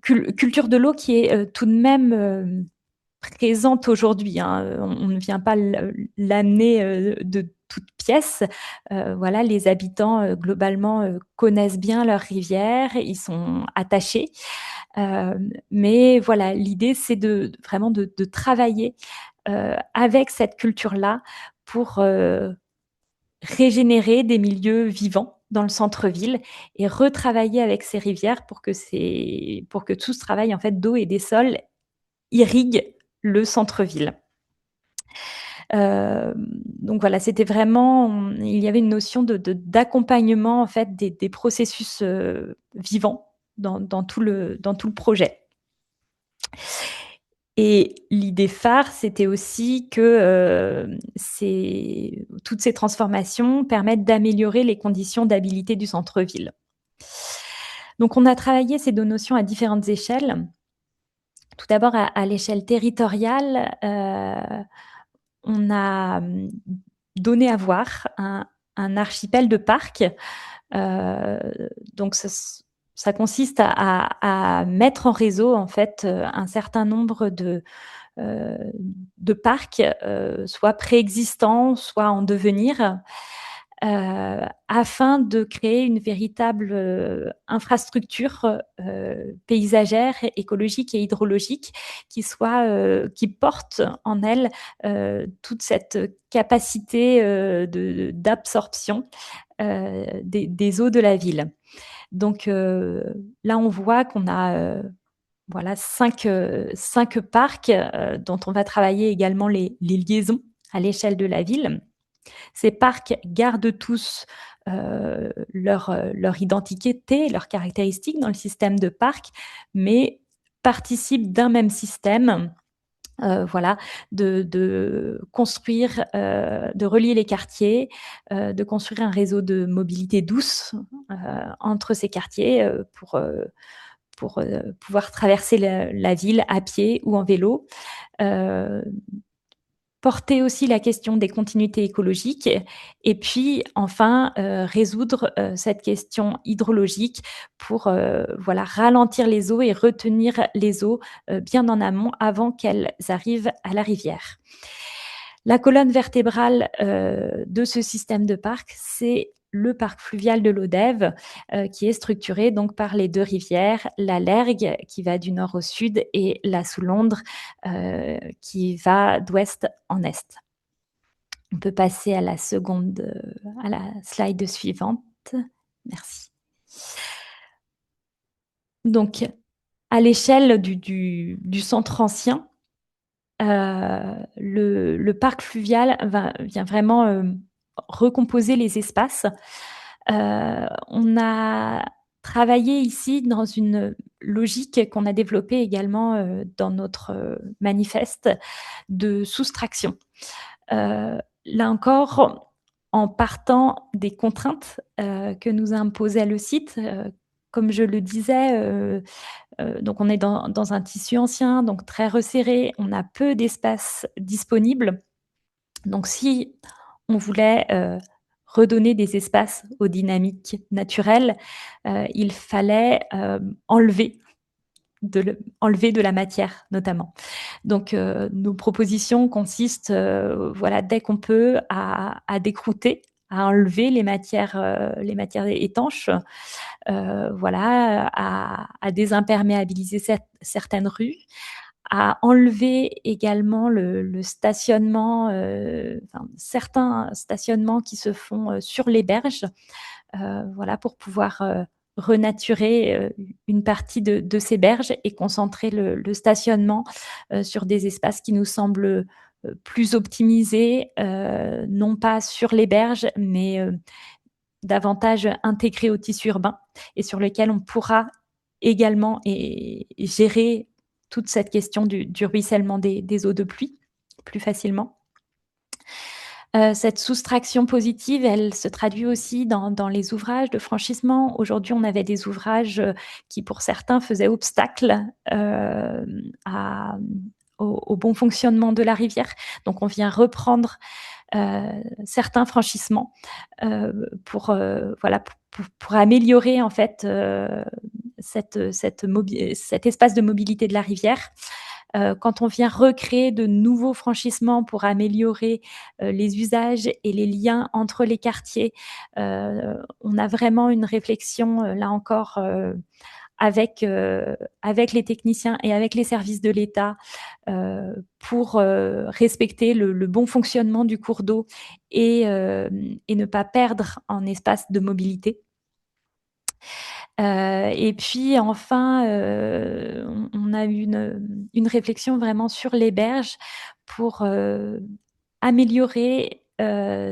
Culture de l'eau qui est tout de même présente aujourd'hui, hein. On ne vient pas l'amener de toutes pièces. Voilà, les habitants globalement connaissent bien leurs rivières, ils sont attachés. Mais voilà, l'idée, c'est vraiment de travailler avec cette culture-là pour régénérer des milieux vivants dans le centre-ville et retravailler avec ces rivières pour que tout ce travail en fait d'eau et des sols irrigue le centre-ville. Donc voilà, c'était vraiment, il y avait une notion d'accompagnement en fait des processus vivants dans tout le projet. Et l'idée phare, c'était aussi que toutes ces transformations permettent d'améliorer les conditions d'habilité du centre-ville. Donc on a travaillé ces deux notions à différentes échelles. Tout d'abord à l'échelle territoriale, on a donné à voir un archipel de parcs. Donc ça consiste à mettre en réseau en fait un certain nombre de parcs, soit préexistants, soit en devenir, afin de créer une véritable infrastructure paysagère, écologique et hydrologique qui porte en elle toute cette capacité d'absorption des eaux de la ville. Donc là, on voit qu'on a voilà, cinq parcs dont on va travailler également les liaisons à l'échelle de la ville. Ces parcs gardent tous leur identité, leurs caractéristiques dans le système de parc, mais participent d'un même système. Voilà, de construire, de relier les quartiers, de construire un réseau de mobilité douce entre ces quartiers pour pouvoir traverser la ville à pied ou en vélo. Porter aussi la question des continuités écologiques et puis enfin résoudre cette question hydrologique pour voilà, ralentir les eaux et retenir les eaux bien en amont avant qu'elles arrivent à la rivière. La colonne vertébrale de ce système de parc, c'est le parc fluvial de l'Odève, qui est structuré donc par les deux rivières, la Lergue qui va du nord au sud et la Soulondre qui va d'ouest en est. On peut passer à la slide suivante. Merci. Donc, à l'échelle du centre ancien, le parc fluvial vient vraiment recomposer les espaces. On a travaillé ici dans une logique qu'on a développée également dans notre manifeste de soustraction. Là encore, en partant des contraintes que nous a imposait le site, comme je le disais, donc on est dans un tissu ancien, donc très resserré, on a peu d'espace disponible. Donc si on voulait, redonner des espaces aux dynamiques naturelles, il fallait, enlever de la matière notamment. Donc nos propositions consistent, voilà, dès qu'on peut à décrouter, à enlever les matières étanches, voilà, à désimperméabiliser certaines rues, à enlever également le stationnement, enfin certains stationnements qui se font, sur les berges, voilà, pour pouvoir, renaturer, une partie de ces berges et concentrer le stationnement, sur des espaces qui nous semblent, plus optimisés, non pas sur les berges, mais, davantage intégrés au tissu urbain et sur lesquels on pourra également gérer toute cette question du ruissellement des eaux de pluie plus facilement. Cette soustraction positive, elle se traduit aussi dans les ouvrages de franchissement. Aujourd'hui, on avait des ouvrages, qui pour certains faisaient obstacle, à au bon fonctionnement de la rivière. Donc on vient reprendre, certains franchissements, voilà, pour améliorer en fait, cet espace de mobilité de la rivière. Quand on vient recréer de nouveaux franchissements pour améliorer, les usages et les liens entre les quartiers, on a vraiment une réflexion, là encore, avec les techniciens et avec les services de l'État, pour, respecter le bon fonctionnement du cours d'eau et ne pas perdre en espace de mobilité. Et puis enfin, on a eu une réflexion vraiment sur les berges pour, améliorer,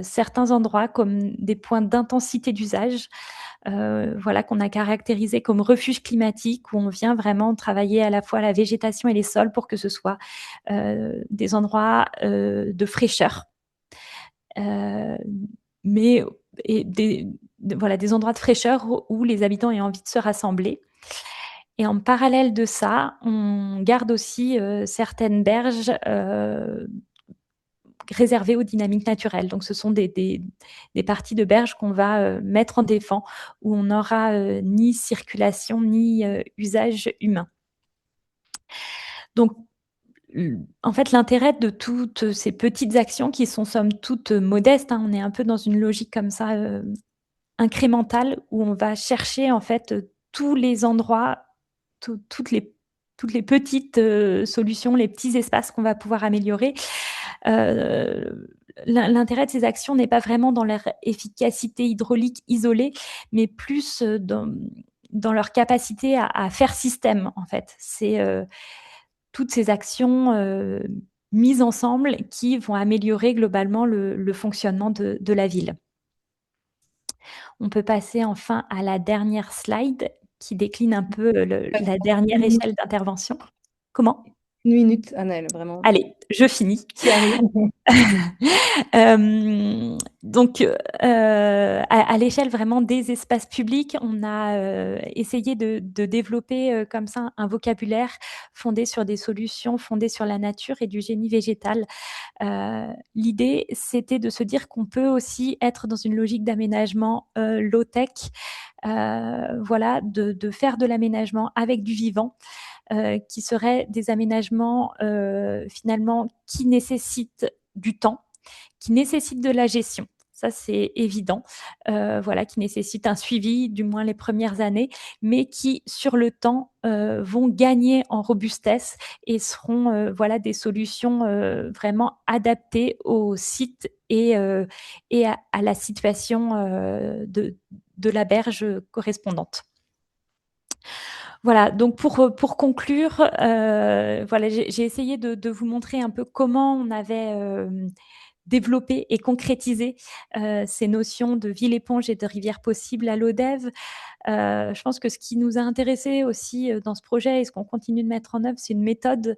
certains endroits comme des points d'intensité d'usage, voilà, qu'on a caractérisés comme refuges climatiques où on vient vraiment travailler à la fois la végétation et les sols pour que ce soit, des endroits, de fraîcheur. Heu, mais et voilà, des endroits de fraîcheur où les habitants aient envie de se rassembler. Et en parallèle de ça, on garde aussi, certaines berges, réservées aux dynamiques naturelles. Donc ce sont des parties de berges qu'on va, mettre en défend, où on n'aura, ni circulation ni, usage humain. Donc en fait, l'intérêt de toutes ces petites actions qui sont somme toute modestes, hein, on est un peu dans une logique comme ça, incrémentale où on va chercher en fait, tous les endroits, tout toutes les petites, solutions, les petits espaces qu'on va pouvoir améliorer. L'intérêt de ces actions n'est pas vraiment dans leur efficacité hydraulique isolée, mais plus, dans leur capacité à faire système, en fait. C'est, toutes ces actions, mises ensemble qui vont améliorer globalement le fonctionnement de la ville. On peut passer enfin à la dernière slide qui décline un peu la dernière échelle d'intervention. Comment?
1 minute, Anaëlle, vraiment.
Allez, je finis.
Tu y arrives.
Donc, à l'échelle vraiment des espaces publics, on a, essayé de développer, comme ça un vocabulaire fondé sur des solutions fondées sur la nature et du génie végétal. L'idée, c'était de se dire qu'on peut aussi être dans une logique d'aménagement, low tech, voilà, de faire de l'aménagement avec du vivant, qui seraient des aménagements, finalement qui nécessitent du temps, qui nécessitent de la gestion. Ça, c'est évident, voilà, qui nécessitent un suivi, du moins les premières années, mais qui, sur le temps, vont gagner en robustesse et seront, voilà, des solutions, vraiment adaptées au site et à la situation, de la berge correspondante. Voilà, donc pour conclure, voilà, j'ai essayé de vous montrer un peu comment on avait, développer et concrétiser ces notions de ville éponge et de rivière possible à l'ODEV. Je pense que ce qui nous a intéressé aussi dans ce projet et ce qu'on continue de mettre en œuvre, c'est une méthode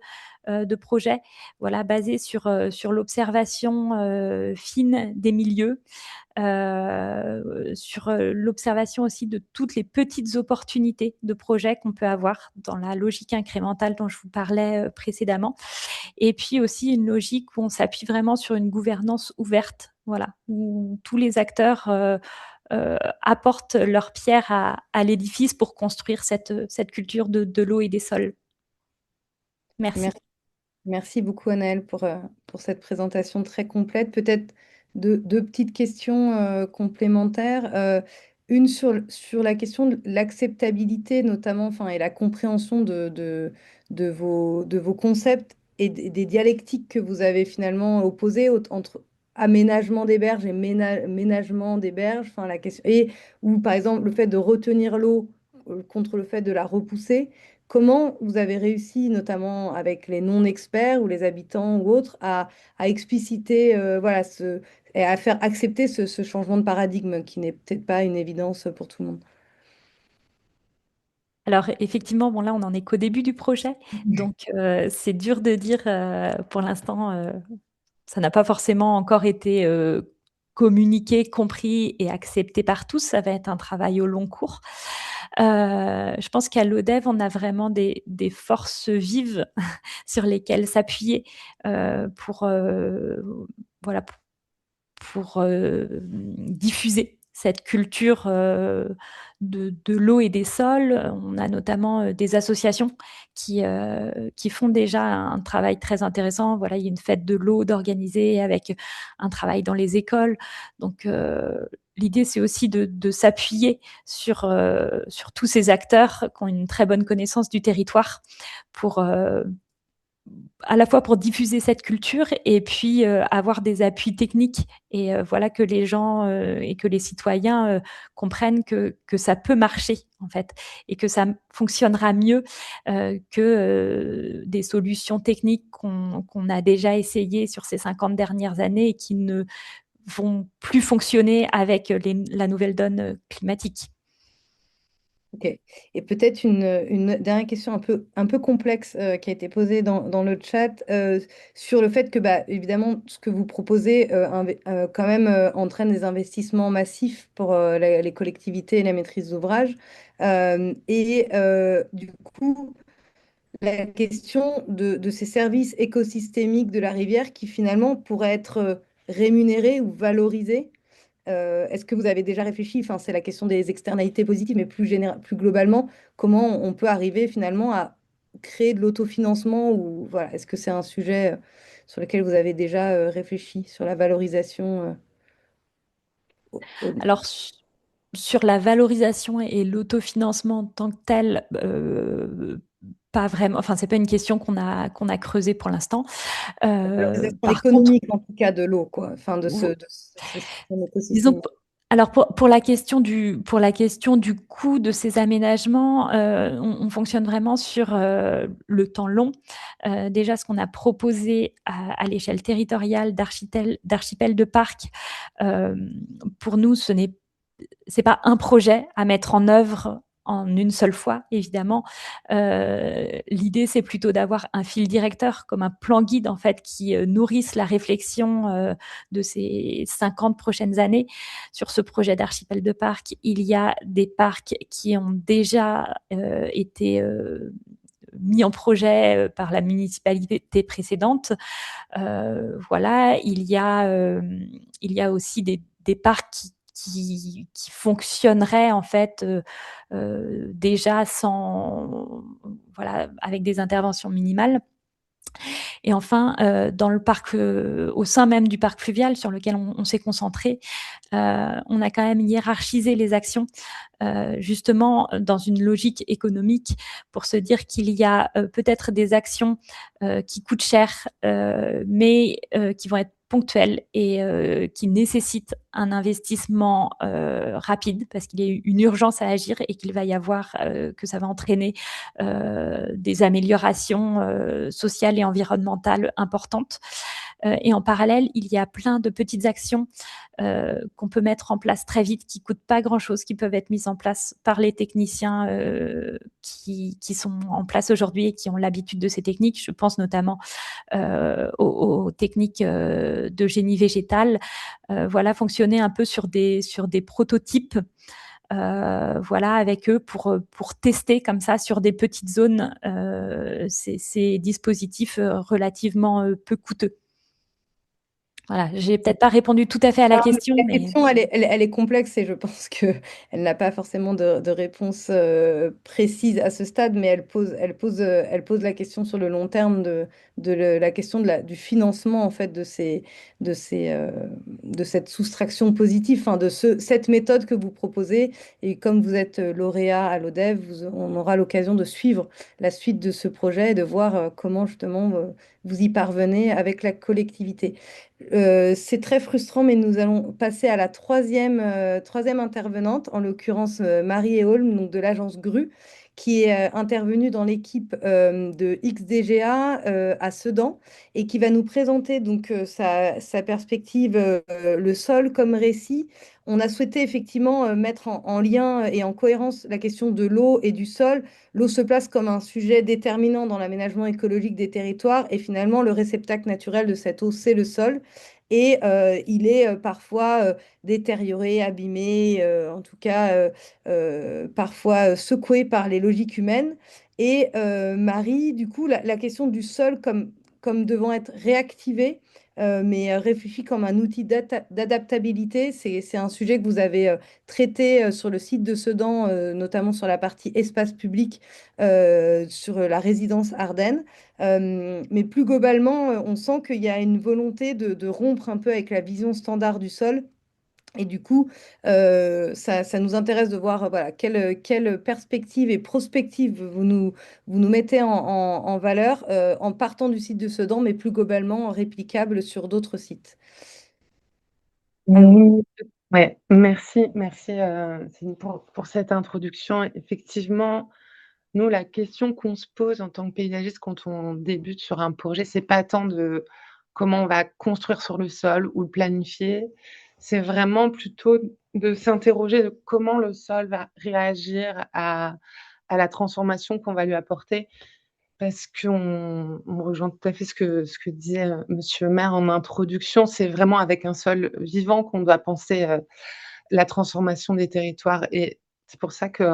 de projet, voilà, basée sur l'observation fine des milieux, sur l'observation aussi de toutes les petites opportunités de projets qu'on peut avoir dans la logique incrémentale dont je vous parlais précédemment. Et puis aussi une logique où on s'appuie vraiment sur une gouvernance ouverte, voilà, où tous les acteurs apportent leur pierre à l'édifice pour construire cette culture de l'eau et des sols. Merci.
Merci beaucoup, Anaëlle, pour cette présentation très complète. Peut-être deux petites questions complémentaires. Une sur la question de l'acceptabilité, notamment, enfin, et la compréhension de vos concepts et des dialectiques que vous avez finalement opposées entre aménagement des berges et ménagement des berges, enfin, la question, et ou par exemple le fait de retenir l'eau contre le fait de la repousser. Comment vous avez réussi, notamment avec les non-experts ou les habitants ou autres, à expliciter voilà, et à faire accepter ce changement de paradigme qui n'est peut-être pas une évidence pour tout le monde?
Alors effectivement, bon là on en est qu'au début du projet, donc c'est dur de dire pour l'instant, ça n'a pas forcément encore été communiqué, compris et accepté par tous. Ça va être un travail au long cours. Je pense qu'à l'ODEV, on a vraiment des forces vives sur lesquelles s'appuyer pour, voilà, pour diffuser cette culture de l'eau et des sols. On a notamment des associations qui font déjà un travail très intéressant. Voilà, il y a une fête de l'eau d'organiser avec un travail dans les écoles. Donc, l'idée, c'est aussi de s'appuyer sur tous ces acteurs qui ont une très bonne connaissance du territoire pour à la fois pour diffuser cette culture et puis avoir des appuis techniques et voilà que les gens et que les citoyens comprennent que ça peut marcher en fait et que ça fonctionnera mieux que des solutions techniques qu'on a déjà essayées sur ces 50 dernières années et qui ne vont plus fonctionner avec la nouvelle donne climatique.
Ok. Et peut-être une dernière question un peu complexe qui a été posée dans le chat sur le fait que, bah, évidemment, ce que vous proposez quand même entraîne des investissements massifs pour les collectivités et la maîtrise d'ouvrage. Du coup, la question de ces services écosystémiques de la rivière qui finalement pourraient être rémunérés ou valorisés. Est-ce que vous avez déjà réfléchi, enfin, c'est la question des externalités positives, mais plus globalement, comment on peut arriver finalement à créer de l'autofinancement ou voilà, est-ce que c'est un sujet sur lequel vous avez déjà réfléchi sur la valorisation
Alors, sur la valorisation et l'autofinancement en tant que tel, pas vraiment. Enfin, c'est pas une question qu'on a creusée pour l'instant.
valorisation
Par contre,
économique en tout cas de l'eau, quoi, enfin ce système
disons,
écosystémique.
alors pour la question du coût de ces aménagements, on fonctionne vraiment sur le temps long. Déjà, ce qu'on a proposé à l'échelle territoriale d'archipel de parcs, pour nous, c'est pas un projet à mettre en œuvre en une seule fois, évidemment. L'idée, c'est plutôt d'avoir un fil directeur, comme un plan guide, en fait, qui nourrisse la réflexion de ces 50 prochaines années. Sur ce projet d'archipel de parcs, il y a des parcs qui ont déjà été mis en projet par la municipalité précédente. Voilà, il y a aussi des parcs qui fonctionneraient en fait déjà voilà, avec des interventions minimales. Et enfin, dans le parc, au sein même du parc fluvial sur lequel on s'est concentré, on a quand même hiérarchisé les actions, justement dans une logique économique pour se dire qu'il y a peut-être des actions qui coûtent cher, mais qui vont être ponctuels et qui nécessitent un investissement rapide parce qu'il y a une urgence à agir et qu'il va y avoir, que ça va entraîner des améliorations sociales et environnementales importantes. Et en parallèle, il y a plein de petites actions qu'on peut mettre en place très vite, qui coûtent pas grand-chose, qui peuvent être mises en place par les techniciens qui sont en place aujourd'hui et qui ont l'habitude de ces techniques. Je pense notamment aux techniques de génie végétal. Voilà, fonctionner un peu sur des prototypes. Voilà, avec eux pour tester comme ça sur des petites zones ces dispositifs relativement peu coûteux. Voilà, j'ai peut-être pas répondu tout à fait à la
Non, mais
question,
la
mais
question, elle est complexe et je pense qu'elle n'a pas forcément de réponse précise à ce stade, mais elle pose la question sur le long terme la question du financement en fait de cette soustraction positive, enfin, cette méthode que vous proposez. Et comme vous êtes lauréat à l'ODEV, on aura l'occasion de suivre la suite de ce projet et de voir comment justement vous y parvenez avec la collectivité. C'est très frustrant, mais nous allons passer à la troisième intervenante, en l'occurrence Marie Eholm, donc de l'agence GRU, qui est intervenue dans l'équipe de XDGA à Sedan et qui va nous présenter donc sa perspective, le sol comme récit. On a souhaité effectivement mettre en lien et en cohérence la question de l'eau et du sol. L'eau se place comme un sujet déterminant dans l'aménagement écologique des territoires et finalement le réceptacle naturel de cette eau, c'est le sol. Et il est parfois détérioré, abîmé, en tout cas parfois secoué par les logiques humaines. Et Marie, du coup, la question du sol comme devant être réactivé, mais réfléchi comme un outil d'adaptabilité, c'est un sujet que vous avez traité sur le site de Sedan, notamment sur la partie espace public, sur la résidence Ardennes. Mais plus globalement, on sent qu'il y a une volonté de rompre un peu avec la vision standard du sol. Et du coup, ça nous intéresse de voir voilà, quelle perspective et prospective vous nous mettez en valeur en partant du site de Sedan, mais plus globalement réplicable sur d'autres sites. À vous.
Oui, ouais, merci Céline, pour cette introduction. Effectivement, nous, la question qu'on se pose en tant que paysagiste quand on débute sur un projet, c'est pas tant de comment on va construire sur le sol ou le planifier, c'est vraiment plutôt de s'interroger de comment le sol va réagir à la transformation qu'on va lui apporter. Parce qu'on rejoint tout à fait ce que disait monsieur le maire en introduction. C'est vraiment avec un sol vivant qu'on doit penser la transformation des territoires. Et c'est pour ça que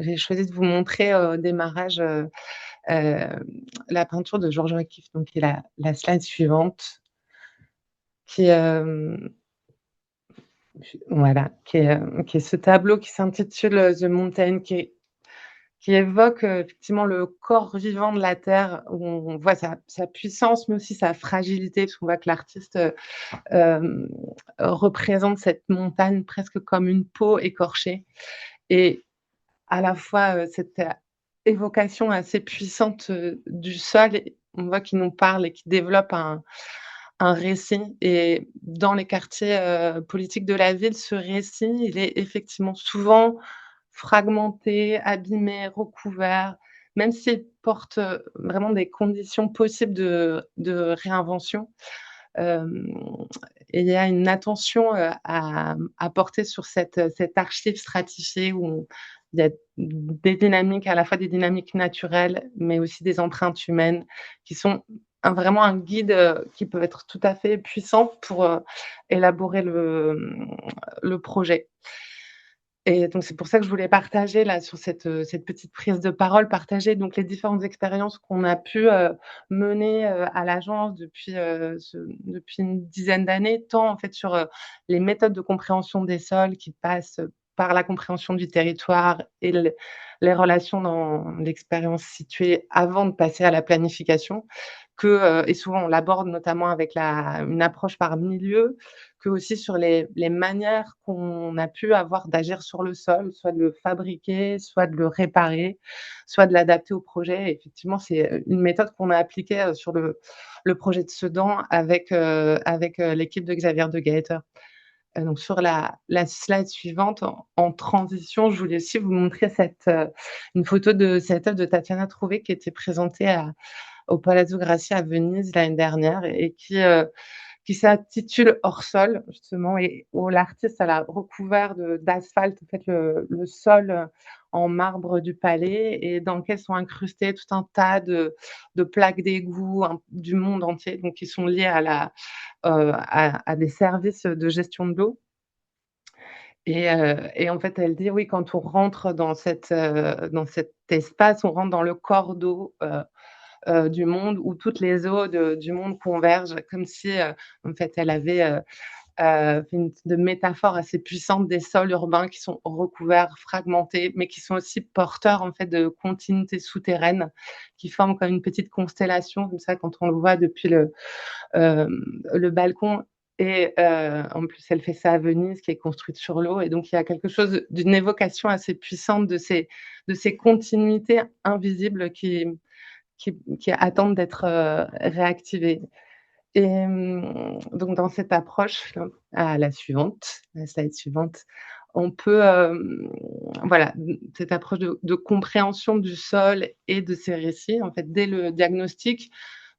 j'ai choisi de vous montrer au démarrage la peinture de Georges O'Keeffe, donc qui est la slide suivante, qui est, voilà, qui est ce tableau qui s'intitule The Mountain, qui évoque effectivement le corps vivant de la terre, où on voit sa puissance, mais aussi sa fragilité, parce qu'on voit que l'artiste représente cette montagne presque comme une peau écorchée. Et à la fois cette évocation assez puissante du sol, on voit qu'il nous parle et qu'il développe un récit. Et dans les quartiers politiques de la ville, ce récit, il est effectivement souvent fragmenté, abîmé, recouvert, même s'il porte vraiment des conditions possibles de réinvention. Hem Et il y a une attention à porter sur cette archive stratifiée où il y a des dynamiques, à la fois des dynamiques naturelles, mais aussi des empreintes humaines qui sont vraiment un guide qui peut être tout à fait puissant pour élaborer le projet. Et donc c'est pour ça que je voulais partager là sur cette petite prise de parole, partager donc les différentes expériences qu'on a pu mener à l'agence depuis une dizaine d'années, tant en fait sur les méthodes de compréhension des sols qui passent par la compréhension du territoire et les relations dans l'expérience située avant de passer à la planification, et souvent on l'aborde notamment avec une approche par milieu, que aussi sur les manières qu'on a pu avoir d'agir sur le sol, soit de le fabriquer, soit de le réparer, soit de l'adapter au projet. Et effectivement, c'est une méthode qu'on a appliquée sur le projet de Sedan avec l'équipe de Xavier de Gaëter. Donc sur la slide suivante, en transition, je voulais aussi vous montrer une photo de cette œuvre de Tatiana Trouvé qui était présentée au Palazzo Grassi à Venise l'année dernière et qui s'intitule Hors sol, justement, et où l'artiste elle a recouvert d'asphalte en fait, le sol en marbre du palais et dans lequel sont incrustés tout un tas de plaques d'égout du monde entier, donc qui sont liés à des services de gestion de l'eau. Et en fait, elle dit oui, quand on rentre dans cet espace, on rentre dans le corps d'eau du monde où toutes les eaux du monde convergent, comme si en fait elle avait fait de métaphore assez puissante des sols urbains qui sont recouverts, fragmentés, mais qui sont aussi porteurs en fait de continuités souterraines qui forment comme une petite constellation comme ça quand on le voit depuis le balcon. Et en plus, elle fait ça à Venise, qui est construite sur l'eau. Et donc, il y a quelque chose d'une évocation assez puissante de ces continuités invisibles qui attendent d'être réactivées. Et donc, dans cette approche, à la slide suivante, on peut, voilà, cette approche de compréhension du sol et de ses récits. En fait, dès le diagnostic,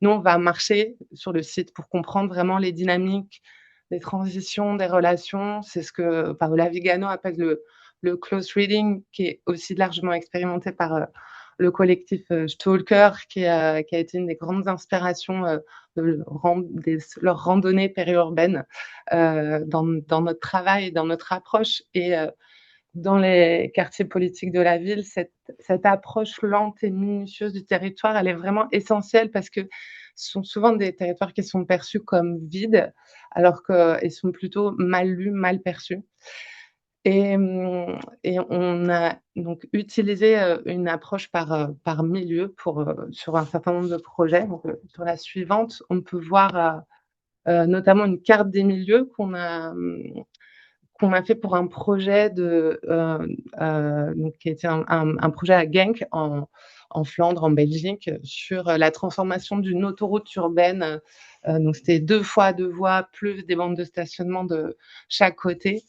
nous, on va marcher sur le site pour comprendre vraiment les dynamiques, les transitions, des relations. C'est ce que Paola Vigano appelle le close reading, qui est aussi largement expérimenté par le collectif Stalker, qui a été une des grandes inspirations de leur randonnée périurbaine dans notre travail et dans notre approche. Et dans les quartiers politiques de la ville, cette approche lente et minutieuse du territoire, elle est vraiment essentielle parce que ce sont souvent des territoires qui sont perçus comme vides, alors qu'ils sont plutôt mal lus, mal perçus. Et on a donc utilisé une approche par milieu sur un certain nombre de projets. Donc, sur la suivante, on peut voir notamment une carte des milieux qu'on a fait pour un projet donc qui était un projet à Genk en Flandre, en Belgique, sur la transformation d'une autoroute urbaine. Donc c'était 2 fois 2 voies, plus des bandes de stationnement de chaque côté.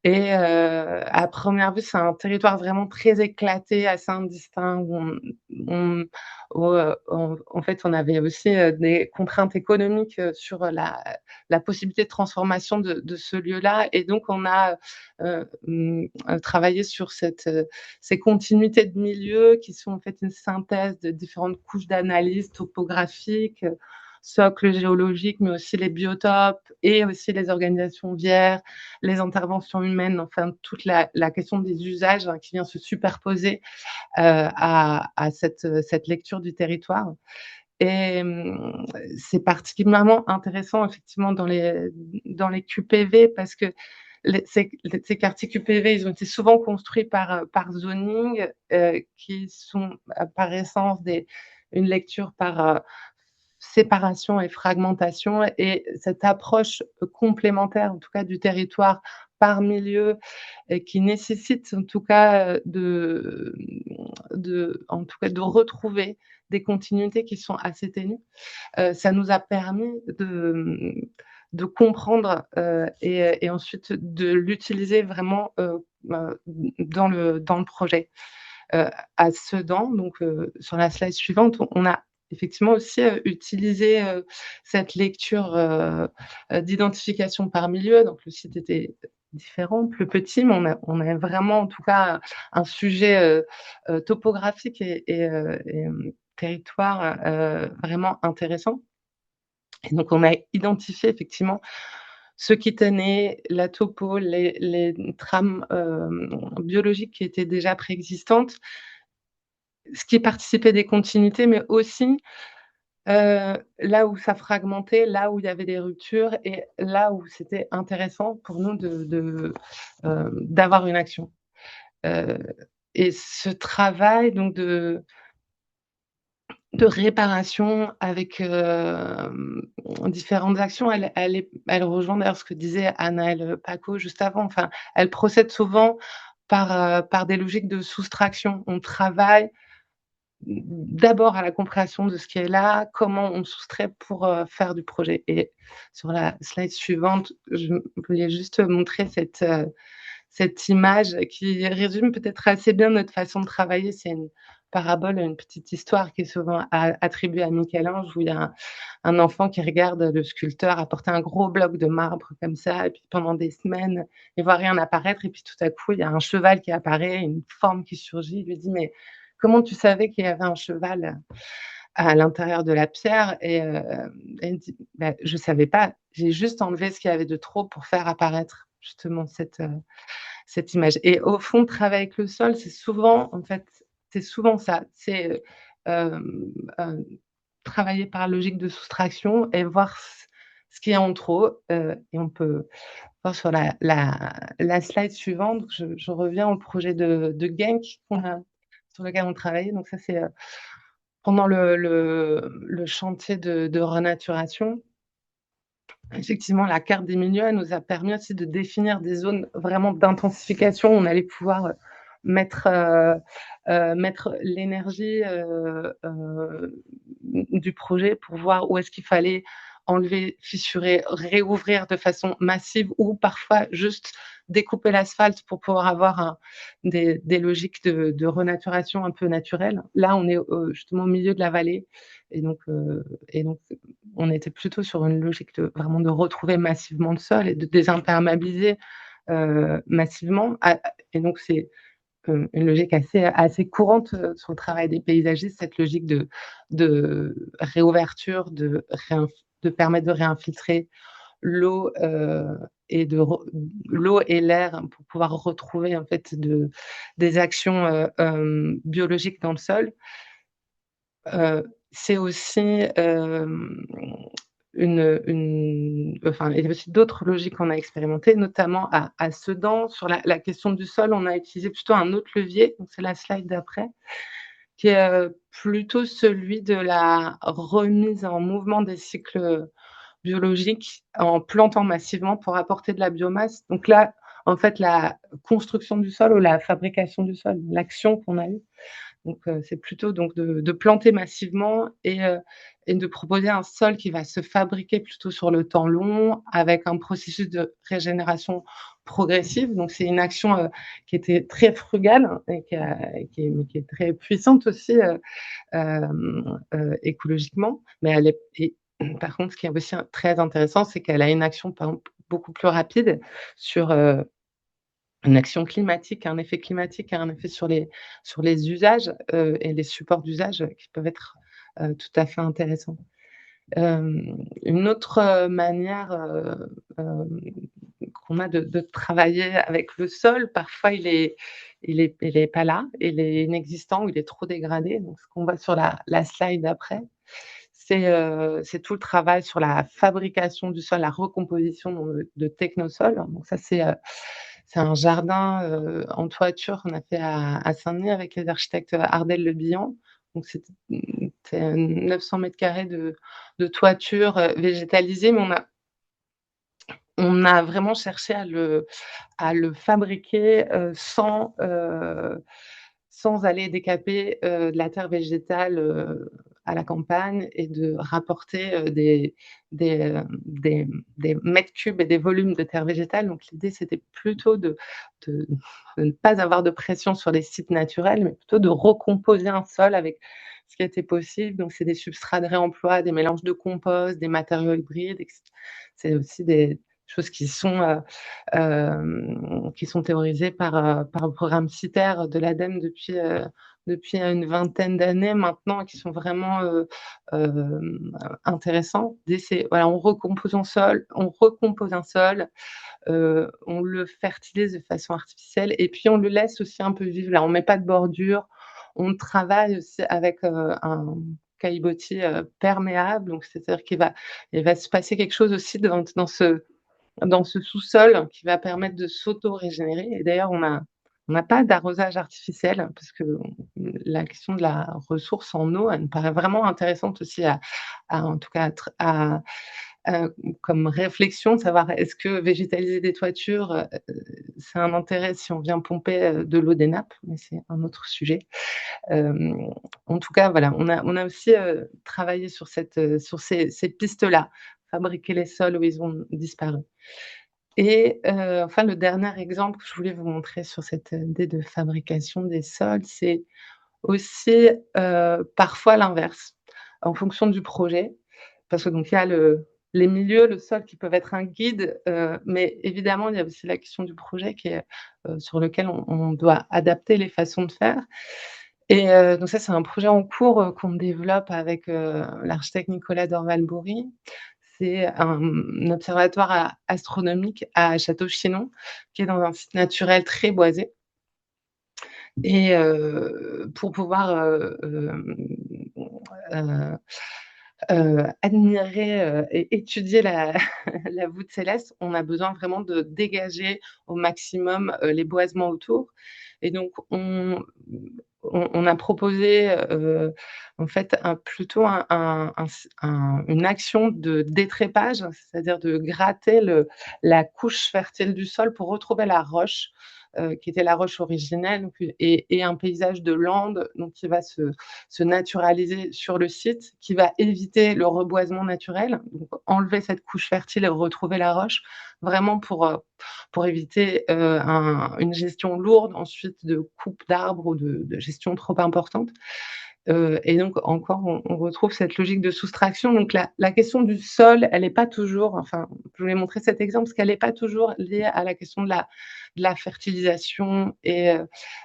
Et à première vue, c'est un territoire vraiment très éclaté, assez indistinct, en fait, on avait aussi des contraintes économiques sur la possibilité de transformation de ce lieu-là. Et donc, on a travaillé sur ces continuités de milieux qui sont en fait une synthèse de différentes couches d'analyse topographique, socle géologique, mais aussi les biotopes et aussi les organisations vières, les interventions humaines, enfin toute la question des usages qui vient se superposer à cette lecture du territoire. Et c'est particulièrement intéressant effectivement dans les QPV parce que ces quartiers QPV, ils ont été souvent construits par zoning, qui sont par essence une lecture par séparation et fragmentation. Et cette approche complémentaire, en tout cas du territoire par milieu, et qui nécessite en tout cas de retrouver des continuités qui sont assez ténues. Ça nous a permis de comprendre et ensuite de l'utiliser vraiment dans le projet. À Sedan, donc sur la slide suivante, on a effectivement aussi utilisé cette lecture d'identification par milieu. Donc le site était différent, plus petit, mais on a vraiment en tout cas un sujet topographique et territoire vraiment intéressant. Et donc on a identifié effectivement ce qui tenait, la topo, les trames biologiques qui étaient déjà préexistantes, ce qui participait des continuités, mais aussi Là où ça fragmentait, là où il y avait des ruptures et là où c'était intéressant pour nous d'avoir une action. Et ce travail donc de réparation avec, différentes actions, elle rejoint d'ailleurs ce que disait Anaëlle Paco juste avant. Enfin, elle procède souvent par des logiques de soustraction. On travaille d'abord à la compréhension de ce qui est là, comment on soustrait pour, faire du projet. Et sur la slide suivante, je voulais juste montrer cette image qui résume peut-être assez bien notre façon de travailler. C'est une parabole, une petite histoire qui est souvent attribuée à Michel-Ange, où il y a un enfant qui regarde le sculpteur apporter un gros bloc de marbre comme ça, et puis pendant des semaines, il voit rien apparaître, et puis tout à coup, il y a un cheval qui apparaît, une forme qui surgit. Il lui dit: «Mais comment tu savais qu'il y avait un cheval à l'intérieur de la pierre?» Et il dit: «Bah, je savais pas, j'ai juste enlevé ce qu'il y avait de trop pour faire apparaître justement cette image.» Et au fond, travailler avec le sol, c'est souvent, en fait, c'est souvent ça. C'est, hem, travailler par logique de soustraction et voir ce qu'il y a en trop, et on peut voir sur la slide suivante, je reviens au projet de Genk sur lequel on travaillait. Donc ça, c'est, pendant le chantier de renaturation. Effectivement, la carte des milieux, elle nous a permis aussi de définir des zones vraiment d'intensification. On allait pouvoir, mettre, mettre l'énergie, du projet pour voir où est-ce qu'il fallait enlever, fissurer, réouvrir de façon massive ou parfois juste découper l'asphalte pour pouvoir avoir des logiques de renaturation un peu naturelles. Là, on est, justement au milieu de la vallée, et donc on était plutôt sur une logique vraiment de retrouver massivement le sol et de désimperméabiliser, massivement. Et donc c'est, une logique assez courante, sur le travail des paysagistes, cette logique de réouverture, de permettre de réinfiltrer l'eau, l'eau et l'air pour pouvoir retrouver en fait des actions, biologiques dans le sol. C'est aussi, enfin, il y a aussi d'autres logiques qu'on a expérimentées, notamment à Sedan. Sur la question du sol, on a utilisé plutôt un autre levier, donc c'est la slide d'après, qui est, plutôt celui de la remise en mouvement des cycles biologiques en plantant massivement pour apporter de la biomasse. Donc là, en fait, la construction du sol ou la fabrication du sol, l'action qu'on a eue, donc c'est plutôt donc de planter massivement et de proposer un sol qui va se fabriquer plutôt sur le temps long avec un processus de régénération progressive. Donc c'est une action, qui était très frugale et qui est très puissante aussi, écologiquement. Mais elle est et par contre, ce qui est aussi très intéressant, c'est qu'elle a une action, par exemple, beaucoup plus rapide sur, une action climatique, un effet climatique, un effet sur les usages, et les supports d'usage, qui peuvent être, tout à fait intéressants. Une autre, manière, qu'on a de travailler avec le sol, parfois il est pas là, il est inexistant ou il est trop dégradé. Donc ce qu'on voit sur la slide d'après, c'est tout le travail sur la fabrication du sol, la recomposition de technosols. Donc ça, c'est un jardin, en toiture qu'on a fait à Saint-Denis avec les architectes Ardel Le Bihan. Donc c'était 900 m² de toiture, végétalisée, mais on a vraiment cherché à le fabriquer, sans aller décaper, de la terre végétale, à la campagne et de rapporter, des mètres cubes et des volumes de terre végétale. Donc l'idée, c'était plutôt de de ne pas avoir de pression sur les sites naturels, mais plutôt de recomposer un sol avec ce qui était possible. Donc c'est des substrats de réemploi, des mélanges de compost, des matériaux hybrides, c'est aussi des choses qui sont théorisées par le programme CITER de l'ADEME depuis une vingtaine d'années maintenant, et qui sont vraiment, intéressants. L'idée, c'est voilà, on recompose un sol, on le fertilise de façon artificielle et puis on le laisse aussi un peu vivre. Là, on met pas de bordure, on travaille aussi avec, caillebotis perméables. Donc, c'est-à-dire il va se passer quelque chose aussi dans ce sous-sol qui va permettre de s'auto-régénérer. Et d'ailleurs, on n'a pas d'arrosage artificiel parce que la question de la ressource en eau, elle me paraît vraiment intéressante aussi en tout cas, comme réflexion, de savoir est-ce que végétaliser des toitures, c'est un intérêt si on vient pomper de l'eau des nappes, mais c'est un autre sujet. En tout cas, voilà, on a aussi travaillé sur sur ces pistes-là, fabriquer les sols où ils ont disparu. Et enfin, le dernier exemple que je voulais vous montrer sur cette idée de fabrication des sols, c'est aussi parfois l'inverse, en fonction du projet. Parce que donc il y a les milieux, le sol qui peuvent être un guide, mais évidemment, il y a aussi la question du projet qui est sur lequel on doit adapter les façons de faire. Et donc ça, c'est un projet en cours qu'on développe avec l'architecte Nicolas Dorval-Bory. C'est un observatoire astronomique à Château-Chinon, qui est dans un site naturel très boisé. Et pour pouvoir admirer et étudier la la voûte céleste, on a besoin vraiment de dégager au maximum les boisements autour. Et donc on a proposé en fait plutôt une action de détrépage, c'est-à-dire de gratter la couche fertile du sol pour retrouver la roche qui était la roche originelle, donc, et un paysage de lande donc qui va se naturaliser sur le site, qui va éviter le reboisement naturel, donc enlever cette couche fertile et retrouver la roche, vraiment pour éviter une gestion lourde ensuite de coupe d'arbres ou de gestion trop importante. Et donc encore, on retrouve cette logique de soustraction. Donc la question du sol, elle est pas toujours, enfin, je voulais montrer cet exemple parce qu'elle est pas toujours liée à la question de la fertilisation et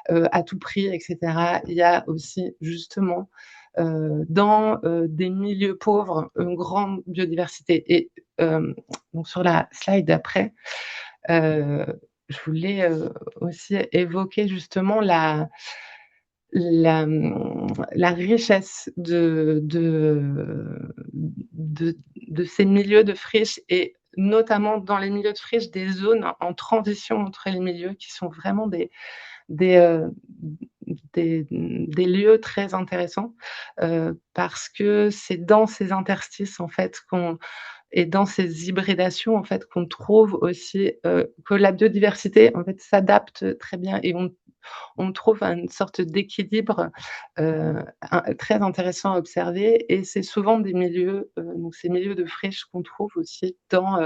à tout prix, et cetera. Il y a aussi justement dans des milieux pauvres une grande biodiversité. Et donc sur la slide d'après, je voulais aussi évoquer justement la richesse de ces milieux de friche, et notamment dans les milieux de friche, des zones en transition entre les milieux qui sont vraiment des, heu, des lieux très intéressants, parce que c'est dans ces interstices, en fait, et dans ces hybridations, en fait, qu'on trouve aussi, que la biodiversité, en fait, s'adapte très bien, et on trouve une sorte d'équilibre très intéressant à observer. Et c'est souvent des milieux, donc ces milieux de friche qu'on trouve aussi dans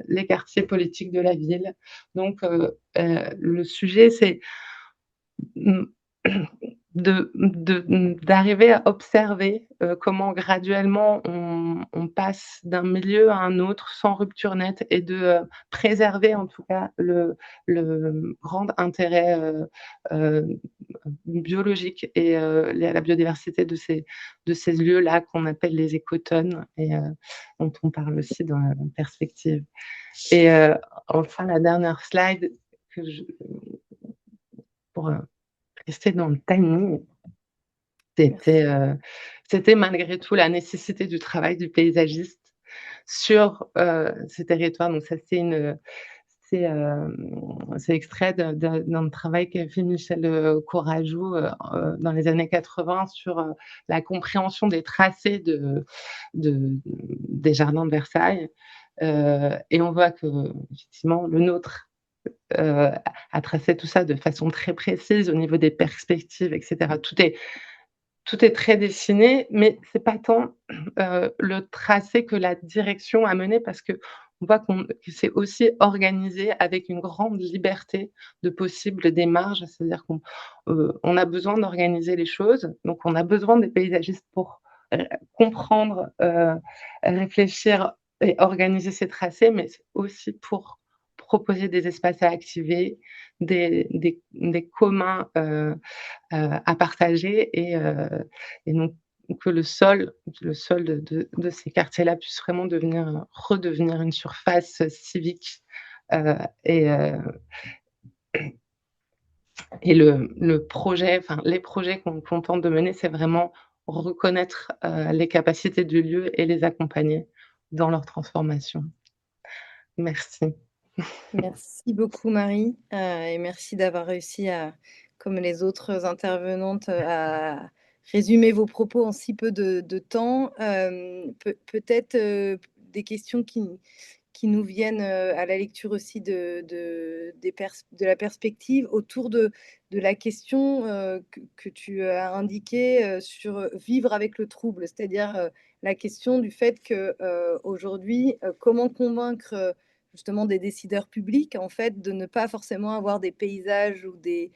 les quartiers politiques de la ville. Donc le sujet, c'est mmh, d'arriver à observer comment graduellement on passe d'un milieu à un autre sans rupture nette, et de préserver en tout cas le grand intérêt biologique et la biodiversité de ces lieux-là qu'on appelle les écotones, et dont on parle aussi dans la perspective. Et enfin, la dernière slide pour rester dans le timing, c'était c'était malgré tout la nécessité du travail du paysagiste sur ces territoires. Donc ça, c'est extrait d'un travail qu'a fait Michel Courajou dans les années 80 sur la compréhension des tracés des jardins de Versailles. Et on voit qu'effectivement, le nôtre a tracé tout ça de façon très précise au niveau des perspectives, et cetera. Tout est très dessiné, mais c'est pas tant le tracé que la direction à mener, parce qu'on voit que c'est aussi organisé avec une grande liberté de possibles des marges. C'est-à-dire on a besoin d'organiser les choses, donc on a besoin des paysagistes pour comprendre, réfléchir et organiser ces tracés, mais c'est aussi pour proposer des espaces à activer, des communs à partager, et donc que le sol de ces quartiers-là puisse vraiment redevenir une surface civique, heu et heu et le projet, enfin les projets qu'on tente de mener, c'est vraiment reconnaître les capacités du lieu et les accompagner dans leur transformation. Merci.
Merci beaucoup Marie, et merci d'avoir réussi à, comme les autres intervenantes, à résumer vos propos en si peu de temps. Peut-être des questions qui nous viennent à la lecture aussi de la perspective autour de la question que tu as indiquée sur vivre avec le trouble, c'est-à-dire la question du fait que aujourd'hui, comment convaincre justement des décideurs publics, en fait, de ne pas forcément avoir des paysages ou des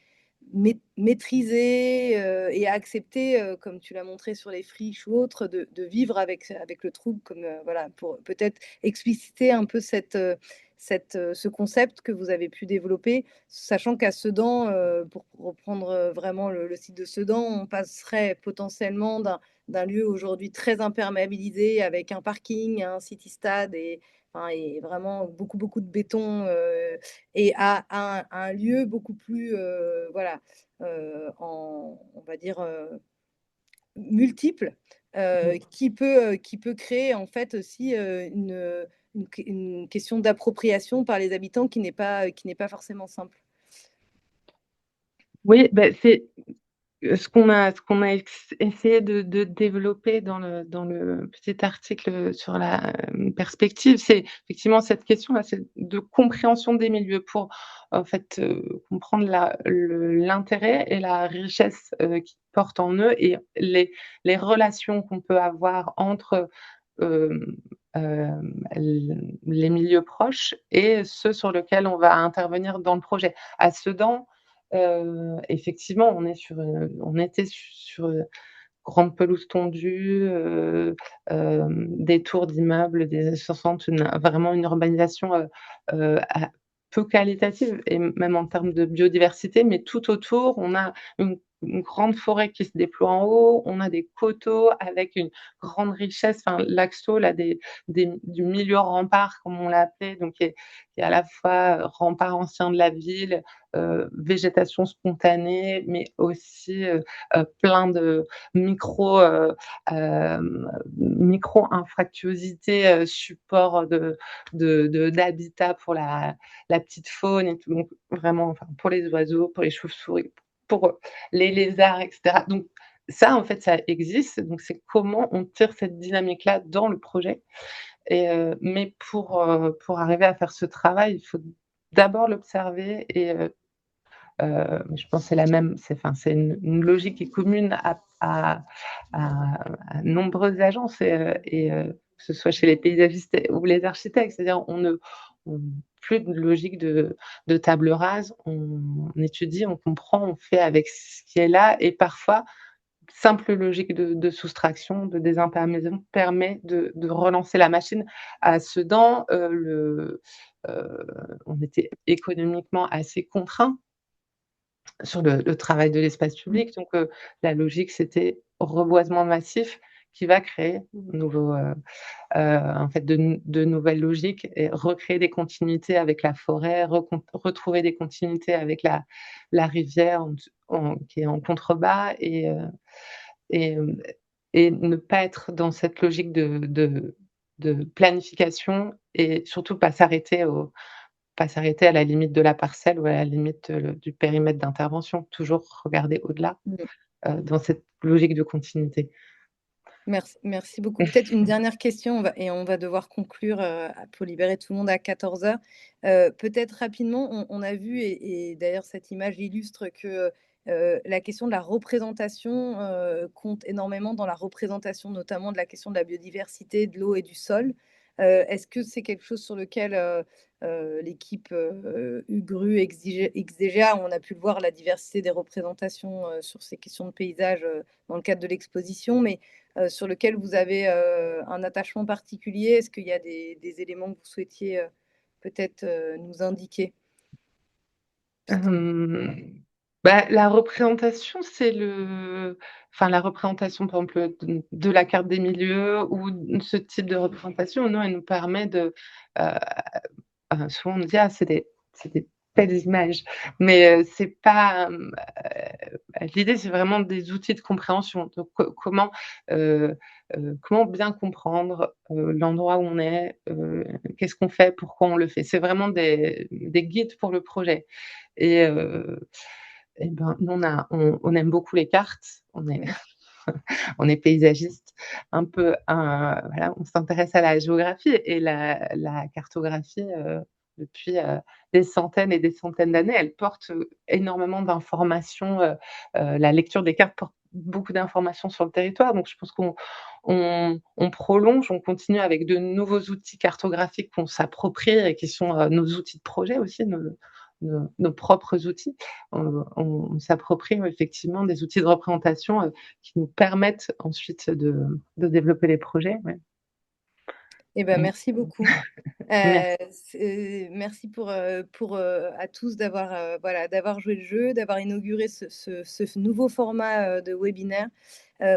maîtriser et à accepter, comme tu l'as montré sur les friches ou autres, de vivre avec le trouble, comme voilà, pour peut-être expliciter un peu ce concept que vous avez pu développer, sachant qu'à Sedan, pour reprendre vraiment le site de Sedan, on passerait potentiellement d'un lieu aujourd'hui très imperméabilisé avec un parking, un city-stade et vraiment beaucoup de béton et à un lieu beaucoup plus, voilà, on va dire, multiple, qui peut créer en fait aussi une question d'appropriation par les habitants qui n'est pas forcément simple.
Oui, ben, c'est ce qu'on a essayé de développer dans le petit article sur la perspective, c'est effectivement cette question-là, c'est de compréhension des milieux pour, en fait, comprendre l'intérêt et la richesse qu'ils portent en eux et les relations qu'on peut avoir entre hem, les milieux proches et ceux sur lesquels on va intervenir dans le projet. À Sedan, effectivement, on était sur grande pelouse tondue, des tours d'immeubles des années 60, vraiment une urbanisation, à peu qualitative et même en termes de biodiversité, mais tout autour, on a une grande forêt qui se déploie en haut, on a des coteaux avec une grande richesse, enfin l'Axo là du milieu rempart comme on l'a appelé, donc qui est à la fois rempart ancien de la ville, végétation spontanée, mais aussi, plein de micro, micro-infractuosités, support d'habitat pour la petite faune et tout, donc vraiment, enfin, pour les oiseaux, pour les chauves-souris, pour les lézards et cetera. Donc ça, en fait, ça existe, donc c'est comment on tire cette dynamique-là dans le projet et mais pour arriver à faire ce travail, il faut d'abord l'observer et je pense que c'est la même, c'est une logique qui est commune à nombreuses agences que ce soit chez les paysagistes ou les architectes. C'est-à-dire on plus de logique de table rase, on étudie, on comprend, on fait avec ce qui est là et parfois, simple logique de soustraction, de désimperméabilisation permet de relancer la machine. À Sedan, on était économiquement assez contraints sur le travail de l'espace public. Donc, la logique, c'était reboisement massif qui va créer en fait de nouvelles logiques et recréer des continuités avec la forêt, retrouver des continuités avec la rivière qui est en contrebas et hem et ne pas être dans cette logique de planification et surtout pas s'arrêter à la limite de la parcelle ou à la limite, du périmètre d'intervention. Toujours regarder au-delà,
Mmh.
dans cette logique de continuité.
Merci beaucoup. Peut-être une dernière question, on va devoir conclure pour libérer tout le monde à 14 heures. Peut-être rapidement, on a vu, et d'ailleurs cette image illustre que la question de la représentation compte énormément dans la représentation, notamment de la question de la biodiversité, de l'eau et du sol. Est-ce que c'est quelque chose sur lequel l'équipe UGRU, XDGA, on a pu le voir, la diversité des représentations sur ces questions de paysage dans le cadre de l'exposition, mais sur lequel vous avez un attachement particulier? Est-ce qu'il y a des éléments que vous souhaitiez peut-être nous indiquer?
La représentation, la représentation, par exemple, de la carte des milieux ou ce type de représentation, nous, elle nous permet de, souvent on nous dit: «Ah, c'est des telles images. Mais c'est pas. L'idée, c'est vraiment des outils de compréhension. Donc, comment bien comprendre l'endroit où on est, qu'est-ce qu'on fait, pourquoi on le fait. C'est vraiment des guides pour le projet. Et, et ben, nous, on aime beaucoup les cartes. On est paysagiste, un peu, voilà, on s'intéresse à la géographie et la cartographie, depuis des centaines et des centaines d'années, elle porte énormément d'informations. La lecture des cartes porte beaucoup d'informations sur le territoire. Donc, je pense qu'on prolonge, on continue avec de nouveaux outils cartographiques qu'on s'approprie et qui sont nos outils de projet aussi, nos propres outils. On s'approprie effectivement des outils de représentation qui nous permettent ensuite de développer les projets. Ouais.
Eh ben,
Mmh.
merci beaucoup.
Merci.
Merci pour, à tous d'avoir, voilà, d'avoir joué le jeu, d'avoir inauguré ce nouveau format, de webinaire,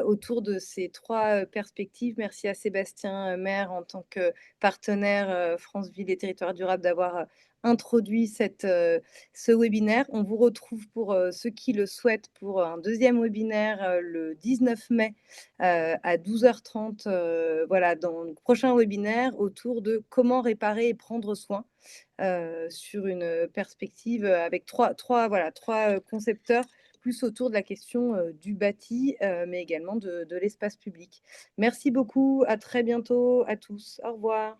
autour de ces 3 perspectives. Merci à Sébastien, maire, en tant que partenaire, France Ville et Territoires Durables, d'avoir, introduit ce webinaire. On vous retrouve pour, ceux qui le souhaitent pour un deuxième webinaire, le 19 mai, à 12h30, voilà, dans le prochain webinaire autour de comment réparer et prendre soin, sur une perspective avec trois concepteurs, plus autour de la question du bâti, mais également de l'espace public. Merci beaucoup, à très bientôt à tous. Au revoir.